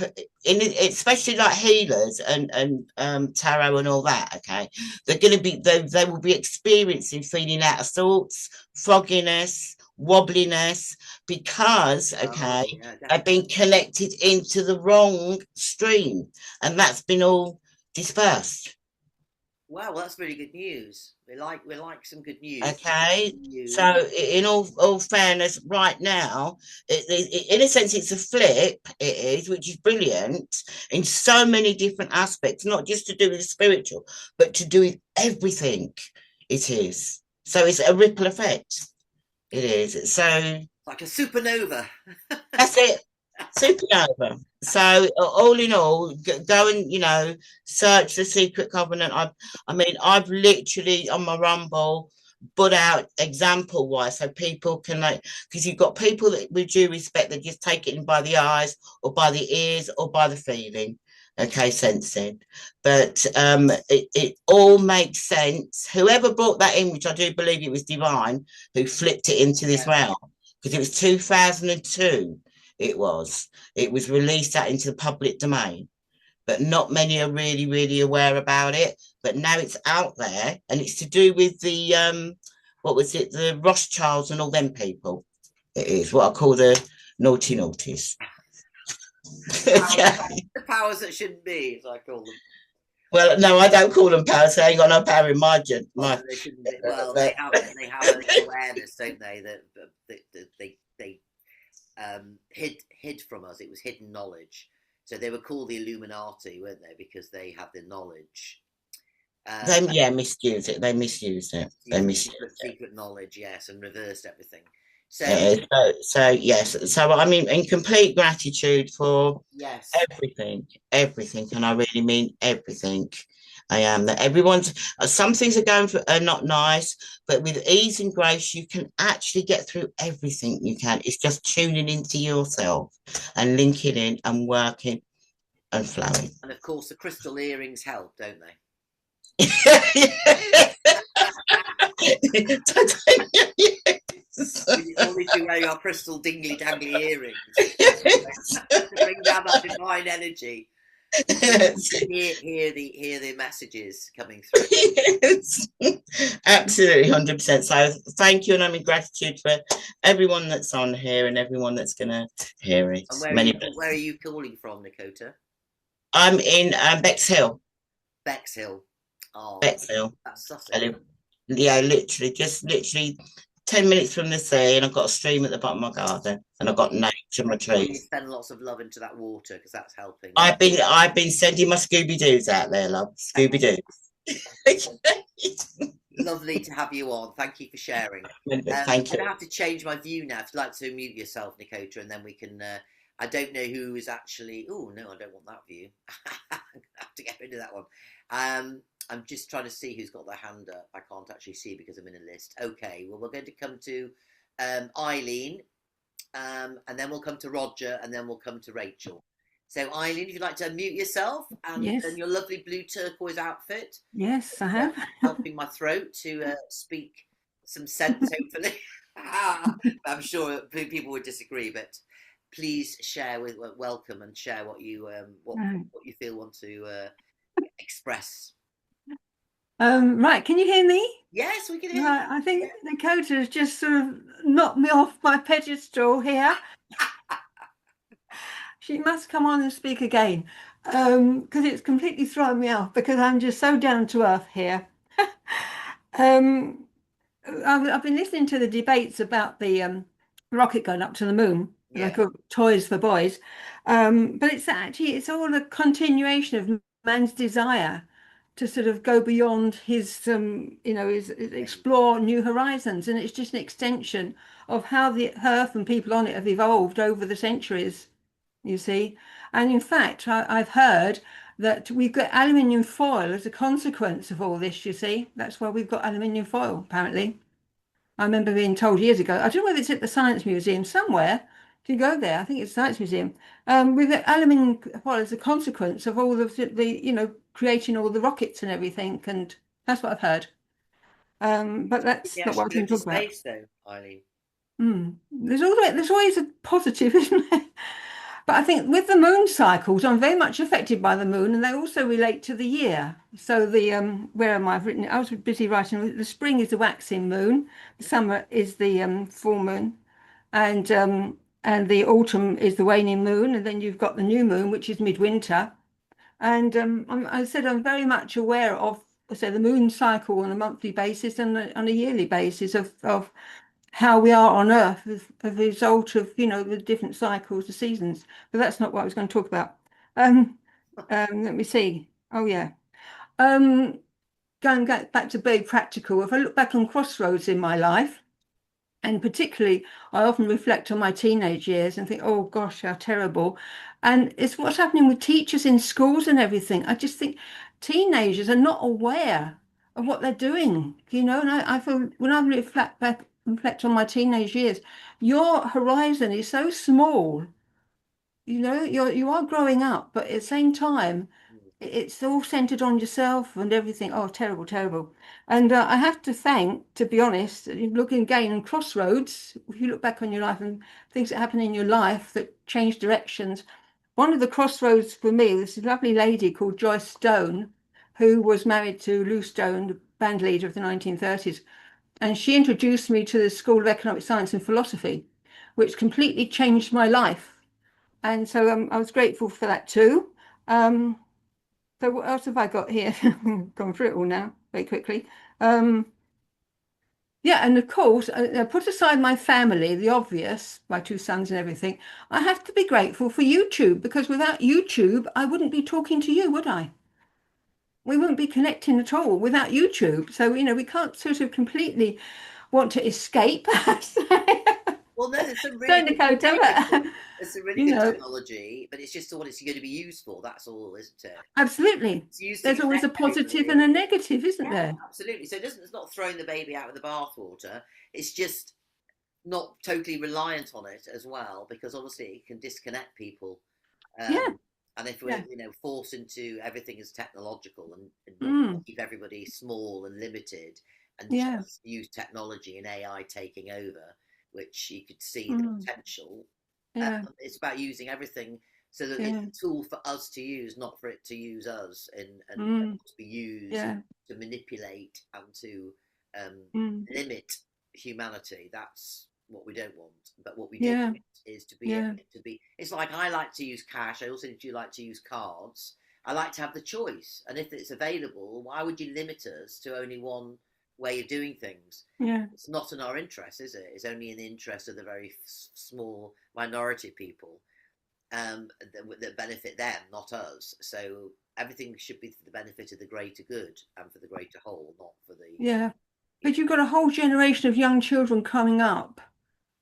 E: especially like healers and tarot and all that, okay, they're going to be, they will be experiencing feeling out of sorts, fogginess, wobbliness, because, okay, they've been connected into the wrong stream, and that's been all dispersed.
A: Wow, well, that's really good news. We like some good news.
E: Okay, so in all fairness, right now, in a sense, it's a flip. It is, which is brilliant in so many different aspects, not just to do with the spiritual, but to do with everything. It is. So it's a ripple effect. It is. So
A: like a supernova.
E: That's it. Supernova. So all in all, go and search the secret covenant. I've literally on my Rumble put out example wise, so people can because you've got people that, with due respect, that just take it in by the eyes or by the ears or by the feeling. Okay, sensing, but it all makes sense. Whoever brought that in, which I do believe it was divine, who flipped it into this realm, because it was 2002. It was released out into the public domain, but not many are really, really aware about it. But now it's out there, and it's to do with the what was it, the Rothschilds and all them people. It is what I call the naughty naughties.
A: The powers that shouldn't be, as I call them.
E: Well, no, I don't call them powers. They ain't got no power in my gen.
A: They shouldn't be. Well, they have an awareness, don't they? That they hid from us. It was hidden knowledge. So they were called the Illuminati, weren't they? Because they had the knowledge.
E: They misused it. They misused it. They misused it.
A: Secret knowledge, yes, and reversed everything. So,
E: so yes. So I mean, in complete gratitude for
A: yes,
E: everything, and I really mean everything. I am that everyone's. Some things are not nice, but with ease and grace, you can actually get through everything. You can. It's just tuning into yourself and linking in and working and flowing.
A: and of course, the crystal earrings help, don't they? All if you wear your crystal dingly dangly earrings to bring down that divine energy. Hear the messages coming through.
E: Yes, absolutely, 100%. So thank you, and I'm in gratitude for everyone that's on here and everyone that's going to hear it.
A: And where are you calling from, Dakota?
E: I'm in Bexhill.
A: Bexhill. Oh,
E: Bexhill.
A: That's Sussex.
E: Yeah, literally 10 minutes from the sea, and I've got a stream at the bottom of my garden, and I've got nature, my trees.
A: You spend lots of love into that water because that's helping.
E: I've been sending my Scooby Doos out there, love. Scooby Doos.
A: Lovely to have you on. Thank you for sharing.
E: Thank you.
A: I'm going to have to change my view now. If you'd like to mute yourself, Dakota, and then we can. I don't know who is actually. Oh no, I don't want that view. I have to get rid of that one. I'm just trying to see who's got their hand up. I can't actually see because I'm in a list. Okay, well we're going to come to Eileen, and then we'll come to Roger, and then we'll come to Rachel. So Eileen, if you'd like to unmute yourself, and
B: Yes.
A: your lovely blue turquoise outfit.
B: Yes, I have.
A: Helping my throat to speak some sense, hopefully. I'm sure people would disagree, but please share welcome and share what you feel want to express.
B: Right, can you hear me?
A: Yes, we can hear
B: Right, I think Dakota has just sort of knocked me off my pedestal here. She must come on and speak again, because it's completely thrown me off because I'm just so down to earth here. I've been listening to the debates about the rocket going up to the moon, like toys for boys, but it's all a continuation of man's desire to sort of go beyond his explore new horizons, and it's just an extension of how the Earth and people on it have evolved over the centuries, you see. And in fact, I've heard that we've got aluminium foil as a consequence of all this, you see. That's why we've got aluminium foil, apparently. I remember being told years ago, I don't know whether it's at the Science Museum somewhere. If you go there, I think it's the Science Museum. We've got aluminium foil as a consequence of all of the creating all the rockets and everything, and that's what I've heard. But that's not what I can talk about.
A: Space, though, Eileen.
B: There's always a positive, isn't there? But I think with the moon cycles, I'm very much affected by the moon, and they also relate to the year. So where am I? I've written it. I was busy writing. The spring is the waxing moon, the summer is the full moon, and the autumn is the waning moon, and then you've got the new moon, which is midwinter. And I said I'm very much aware of, the moon cycle on a monthly basis and on a yearly basis of how we are on Earth as a result of, the different cycles, the seasons. But that's not what I was going to talk about. Let me see. Oh, yeah. Going back to very practical, if I look back on crossroads in my life, and particularly, I often reflect on my teenage years and think, oh, gosh, how terrible. And it's what's happening with teachers in schools and everything. I just think teenagers are not aware of what they're doing, and I feel when I reflect on my teenage years, your horizon is so small. You are growing up, but at the same time, it's all centered on yourself and everything. Oh, terrible, terrible. And I have to to be honest, looking again on crossroads, if you look back on your life and things that happen in your life that change directions, one of the crossroads for me was this lovely lady called Joyce Stone, who was married to Lou Stone, the band leader of the 1930s. And she introduced me to the School of Economic Science and Philosophy, which completely changed my life. And so I was grateful for that too. So what else have I got here? Gone through it all now very quickly. Yeah, and of course, put aside my family, the obvious, my two sons and everything, I have to be grateful for YouTube, because without YouTube, I wouldn't be talking to you, would I?
F: we wouldn't be connecting at all without YouTube. So, you know, we can't sort of completely want to escape.
A: Well, no, there's some really
F: Don't the
A: good
F: code, but
A: there's some really
F: you
A: good
F: know,
A: technology, but it's just what it's going to be used for. That's all, isn't it?
F: absolutely.
A: It's used to
F: There's always a
A: connect
F: positive and
A: people.
F: a negative, isn't
A: Yeah,
F: there?
A: absolutely. So it's not throwing the baby out with the bathwater. It's just not totally reliant on it as well, because obviously it can disconnect people.
F: Yeah,
A: And if we're,
F: yeah.
A: forced into everything is technological and not
F: Mm,
A: keep everybody small and limited and
F: yeah.
A: just use technology and AI taking over, which you could see the
F: Mm,
A: potential.
F: yeah,
A: It's about using everything so that it's
F: yeah.
A: a tool for us to use, not for it to use us and
F: Mm,
A: to be used
F: yeah.
A: to manipulate and to um,
F: Mm,
A: limit humanity. That's what we don't want. But what we do
F: yeah,
A: want is to be
F: yeah.
A: to be. It's like I like to use cash. I also do like to use cards. I like to have the choice, and if it's available, why would you limit us to only one way of doing things?
F: Yeah.
A: It's not in our interest, is it? It's only in the interest of the very small minority of people that benefit them, not us. So everything should be for the benefit of the greater good and for the greater whole, not for the,
F: Yeah.
A: you
F: But
A: know,
F: you've got a whole generation of young children coming up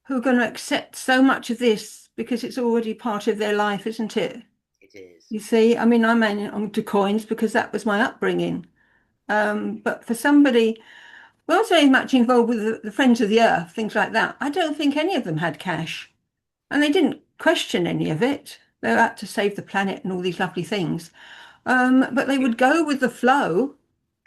F: who are going to accept so much of this because it's already part of their life, isn't it?
A: it is.
F: You see, I mean, I'm onto coins because that was my upbringing. But for somebody, well, I was very much involved with the Friends of the Earth, things like that. I don't think any of them had cash, and they didn't question any of it. They were out to save the planet and all these lovely things. But they would go with the flow.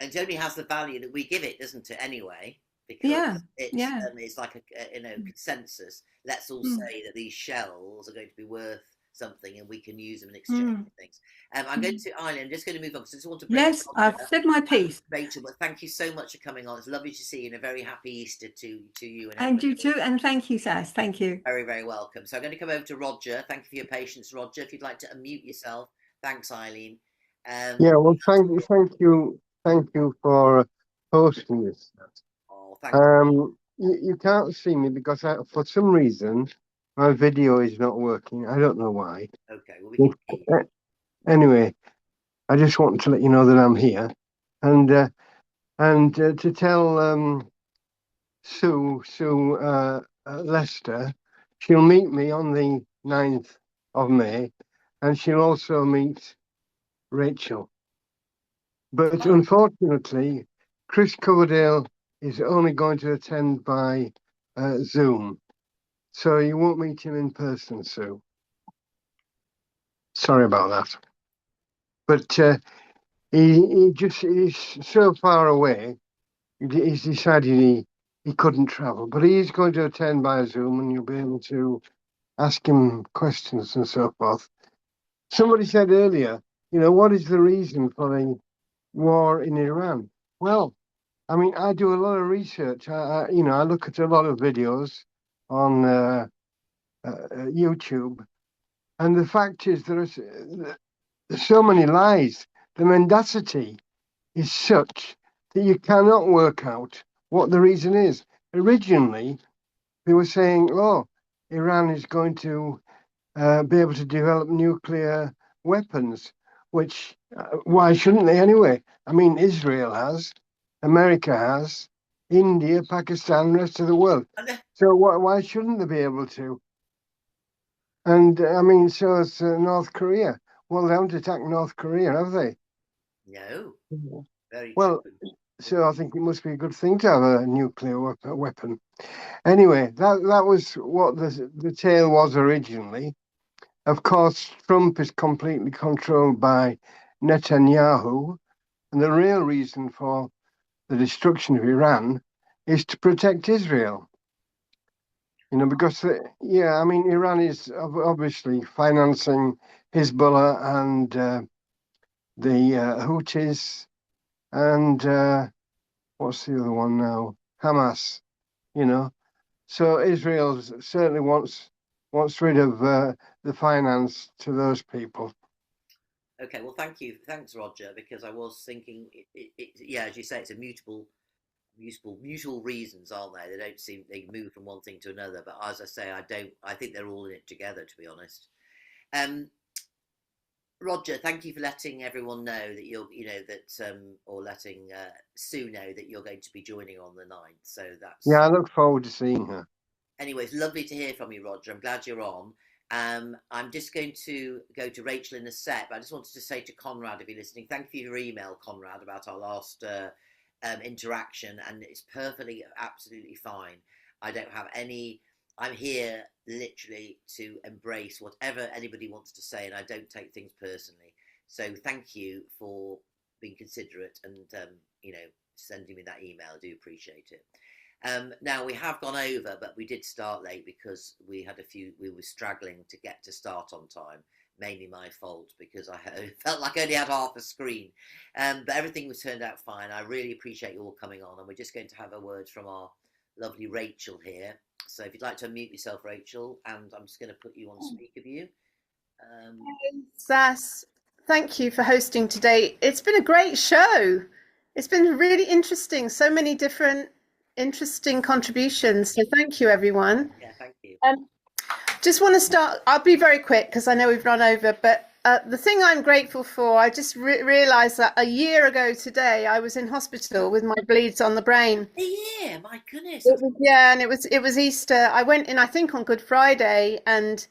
A: And it only has the value that we give it, doesn't it? Anyway, because
F: Yeah,
A: it's
F: yeah.
A: it's like a consensus. Let's all
F: Mm,
A: say that these shells are going to be worth something, and we can use them in exchange
F: mm,
A: for things. I'm going
F: mm.
A: to Eileen. I'm just going to move on because I just want to bring
F: Yes,
A: Roger
F: I've said my
A: and
F: piece.
A: Rachel. But thank you so much for coming on. It's lovely to see you, and a very happy Easter to you and
F: And
A: everybody.
F: you too. And thank you, S.A.S. Thank you.
A: Very, very welcome. So I'm going to come over to Roger. Thank you for your patience, Roger. If you'd like to unmute yourself. Thanks, Eileen.
G: Yeah, well, thank you for hosting this.
A: Oh, thank you.
G: You can't see me because for some reason my video is not working. I don't know why.
A: Okay, well, we
G: But,
A: can hear you.
G: anyway, I just want to let you know that I'm here, and to tell Sue Lester, she'll meet me on the 9th of May, and she'll also meet Rachel. But
A: Oh,
G: unfortunately, Chris Coverdale is only going to attend by Zoom. So you won't meet him in person, Sue. Sorry about that. But he's so far away, he's decided he couldn't travel. But he is going to attend by Zoom and you'll be able to ask him questions and so forth. Somebody said earlier, what is the reason for the war in Iran? Well, I mean, I do a lot of research. I look at a lot of videos on YouTube, and the fact is there's so many lies. The mendacity is such that you cannot work out what the reason is. Originally, they were saying, "Oh, Iran is going to be able to develop nuclear weapons," which why shouldn't they anyway? I mean, Israel has, America has, India, Pakistan, rest of the world. So why shouldn't they be able to? And I mean, so is North Korea. Well, they haven't attacked North Korea, have they?
A: no, very true.
G: Well, so I think it must be a good thing to have a nuclear weapon. Anyway, that was what the tale was originally. Of course, Trump is completely controlled by Netanyahu, and the real reason for the destruction of Iran is to protect Israel. Because I mean, Iran is obviously financing Hezbollah and the Houthis, and what's the other one now? Hamas. So Israel certainly wants rid of the finance to those people.
A: Okay, well, thank you. Thanks, Roger, because I was thinking, yeah, as you say, it's a mutual reasons, aren't they? They don't seem, they move from one thing to another. But as I say, I think they're all in it together, to be honest. Um, Roger, thank you for letting everyone know that you're, or letting Sue know that you're going to be joining on the 9th. So that's.
G: Yeah, I look forward to seeing her.
A: Anyway, it's lovely to hear from you, Roger. I'm glad you're on. I'm just going to go to Rachel in a sec, but I just wanted to say to Conrad, if you're listening, thank you for your email, Conrad, about our last interaction, and it's perfectly, absolutely fine. I don't have any. I'm here literally to embrace whatever anybody wants to say, and I don't take things personally. So thank you for being considerate and sending me that email. I do appreciate it. Now we have gone over, but we did start late because we were straggling to get to start on time. Mainly my fault because I felt like I only had half a screen. But everything was turned out fine. I really appreciate you all coming on, and we're just going to have a word from our lovely Rachel here. So if you'd like to unmute yourself, Rachel, and I'm just going to put you on speaker view.
H: S.A.S, thank you for hosting today. It's been a great show. It's been really interesting. So many different interesting contributions. So thank you, everyone.
A: Yeah, thank you.
H: Just want to start. I'll be very quick because I know we've run over, but the thing I'm grateful for, I just realized that a year ago today, I was in hospital with my bleeds on the brain.
A: Yeah, my goodness.
H: And it was Easter. I went in, I think, on Good Friday and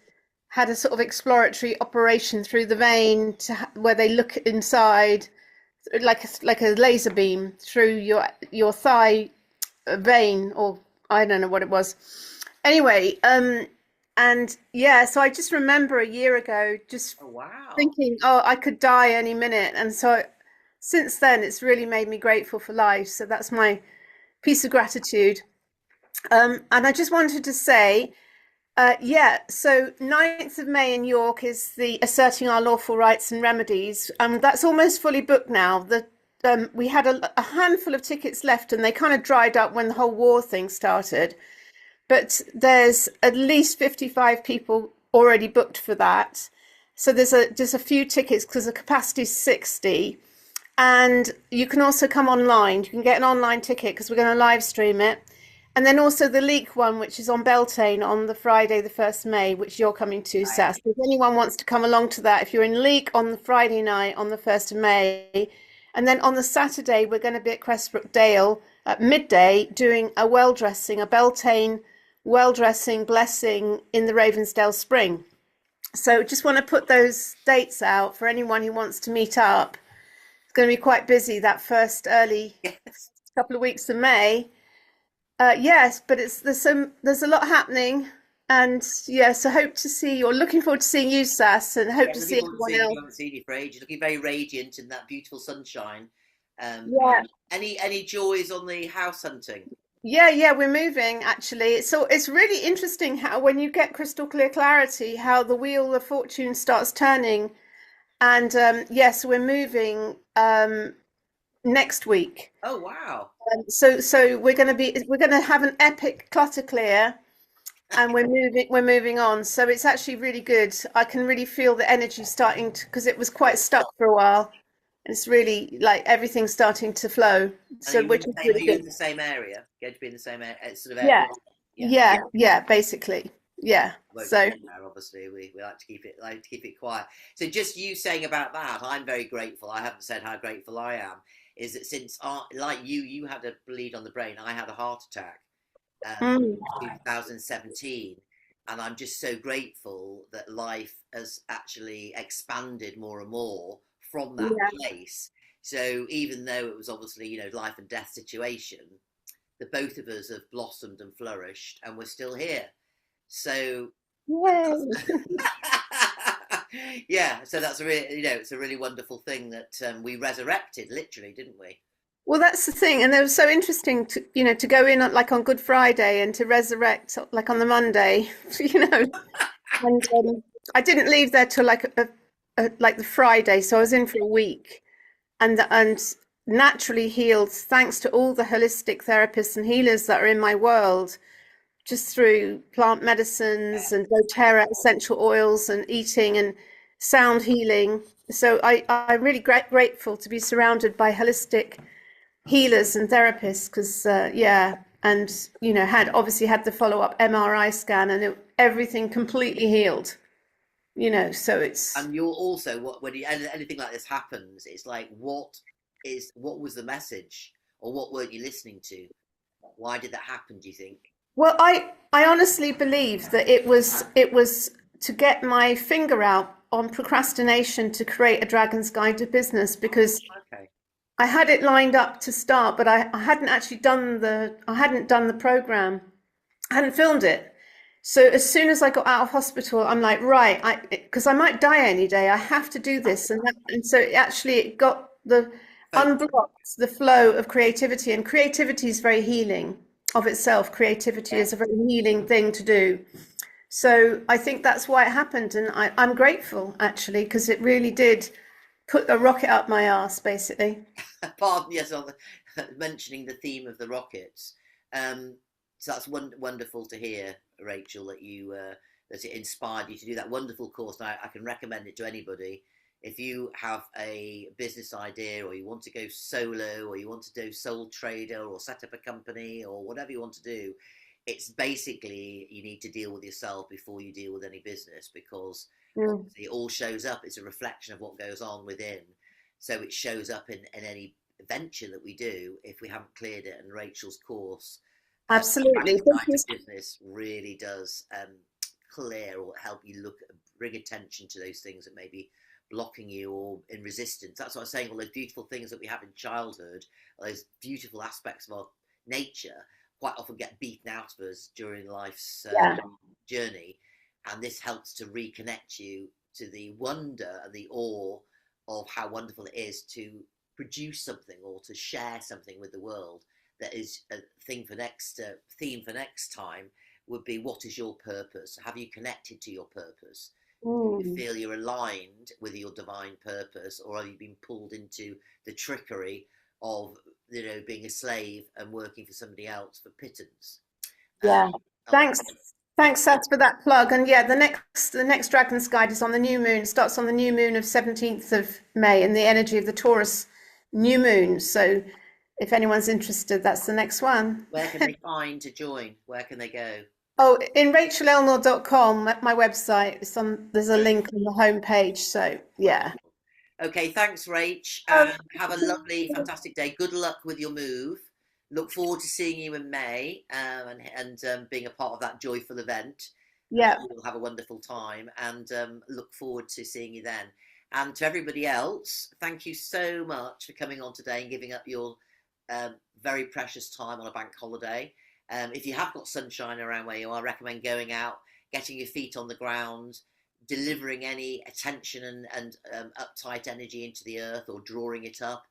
H: had a sort of exploratory operation through the vein where they look inside, like a laser beam through your thigh vein, or I don't know what it was. Anyway, and yeah, so I just remember a year ago just thinking, oh, I could die any minute. And so since then, it's really made me grateful for life. So that's my piece of gratitude. And I just wanted to say, so 9th of May in York is the Asserting Our Lawful Rights and Remedies. That's almost fully booked now. We had a handful of tickets left and they kind of dried up when the whole war thing started. But there's at least 55 people already booked for that. So there's just a few tickets because the capacity is 60. And you can also come online. You can get an online ticket because we're going to live stream it. And then also the Leek one, which is on Beltane on the Friday, the 1st of May, which you're coming to, S.A.S. If anyone wants to come along to that, if you're in Leek on the Friday night on the 1st of May. And then on the Saturday, we're going to be at Crestbrook Dale at midday doing a Beltane well-dressing blessing in the Ravensdale Spring. So just want to put those dates out for anyone who wants to meet up. It's going to be quite busy that first early couple of weeks of May. Yes, but there's a lot happening, and so hope to see you, or looking forward to seeing you, S.A.S, and hope to see everyone else.
A: I haven't seen you for ages. Looking very radiant in that beautiful sunshine. Any joys on the house hunting?
H: Yeah, we're moving actually. So it's really interesting how when you get crystal clear clarity, how the wheel of fortune starts turning. And yes, we're moving next week.
A: Oh wow!
H: So we're going to have an epic clutter clear, and we're moving on. So it's actually really good. I can really feel the energy starting to, because it was quite stuck for a while. It's really like everything's starting to flow. So which is really good.
A: In the same area? Going to be in the same area, sort of
H: area?
A: Yeah,
H: basically. Yeah. So
A: obviously we like to keep it quiet. So just you saying about that, I'm very grateful. I haven't said how grateful I am. Is that since like you had a bleed on the brain, I had a heart attack in 2017, and I'm just so grateful that life has actually expanded more and more from that place. So even though it was obviously life and death situation, the both of us have blossomed and flourished, and we're still here. So yeah, so that's a really it's a really wonderful thing that we resurrected, literally, didn't we?
H: Well, that's the thing, and it was so interesting to to go in like on Good Friday and to resurrect like on the Monday, and I didn't leave there till like the Friday, so I was in for a week, and naturally healed thanks to all the holistic therapists and healers that are in my world, just through plant medicines and doTERRA essential oils and eating and sound healing. So I'm really grateful to be surrounded by holistic healers and therapists because and had the follow-up MRI scan and everything completely healed. you know, so it's.
A: And you're also when anything like this happens, it's like what was the message, or what weren't you listening to? Why did that happen, do you think?
H: Well, I honestly believe that it was to get my finger out on procrastination to create a Dragon's Guide to Business, because
A: Okay.
H: I had it lined up to start, but I hadn't actually done the program. I hadn't filmed it. So as soon as I got out of hospital, I'm like, right, because I might die any day. I have to do this, and so it got unblocked the flow of creativity, and creativity is very healing of itself. Creativity is a very healing thing to do. So I think that's why it happened, and I'm grateful actually, because it really did put a rocket up my arse, basically.
A: Pardon, yes, mentioning the theme of the rockets. So that's wonderful to hear, Rachel, that that it inspired you to do that wonderful course. And I can recommend it to anybody. If you have a business idea, or you want to go solo, or you want to do sole trader, or set up a company, or whatever you want to do, it's basically you need to deal with yourself before you deal with any business, because it all shows up. It's a reflection of what goes on within. So it shows up in any venture that we do if we haven't cleared it. And Rachel's course,
H: absolutely,
A: business really does clear, or help you bring attention to those things that may be blocking you or in resistance. That's what I was saying. All those beautiful things that we have in childhood, those beautiful aspects of our nature, quite often get beaten out of us during life's journey. And this helps to reconnect you to the wonder and the awe of how wonderful it is to produce something, or to share something with the world. That is a theme for next time would be, what is your purpose? Have you connected to your purpose? Do you feel you're aligned with your divine purpose, or have you been pulled into the trickery of being a slave and working for somebody else for pittance?
H: Thanks, S.A.S, for that plug. And the next Dragon's Guide is on the new moon. It starts on the new moon of 17th of May in the energy of the Taurus new moon. So if anyone's interested, that's the next one.
A: Where can they find to join? Where can they go?
H: Oh, in rachelelnor.com, my website. There's a link on the homepage. So yeah.
A: Okay, thanks, Rach. Have a lovely, fantastic day. Good luck with your move. Look forward to seeing you in May, and being a part of that joyful event.
H: Yeah,
A: we'll have a wonderful time, and look forward to seeing you then. And to everybody else, thank you so much for coming on today and giving up your very precious time on a bank holiday. If you have got sunshine around where you are, I recommend going out, getting your feet on the ground, delivering any attention and uptight energy into the earth, or drawing it up,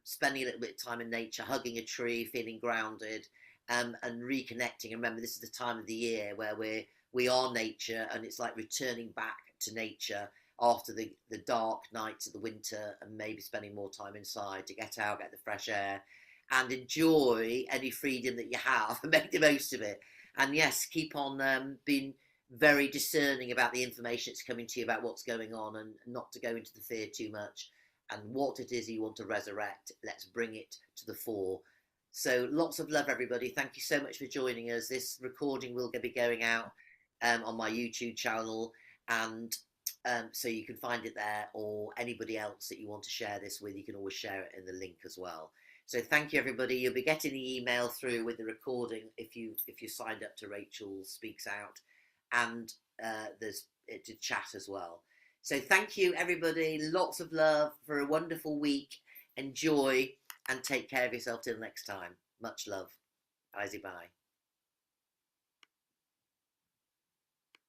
A: spending a little bit of time in nature, hugging a tree, feeling grounded, and reconnecting. And remember, this is the time of the year where we are nature, and it's like returning back to nature after the dark nights of the winter, and maybe spending more time inside to get out, get the fresh air, and enjoy any freedom that you have and make the most of it. And yes, keep on being very discerning about the information that's coming to you about what's going on, and not to go into the fear too much. And what it is you want to resurrect, let's bring it to the fore. So lots of love, everybody. Thank you so much for joining us. This recording will be going out on my YouTube channel, and so you can find it there, or anybody else that you want to share this with, you can always share it in the link as well. So thank you, everybody. You'll be getting the email through with the recording if you signed up to Rachel Speaks Out, and there's to chat as well. So thank you, everybody. Lots of love for a wonderful week. Enjoy, and take care of yourself till next time. Much love. Bye.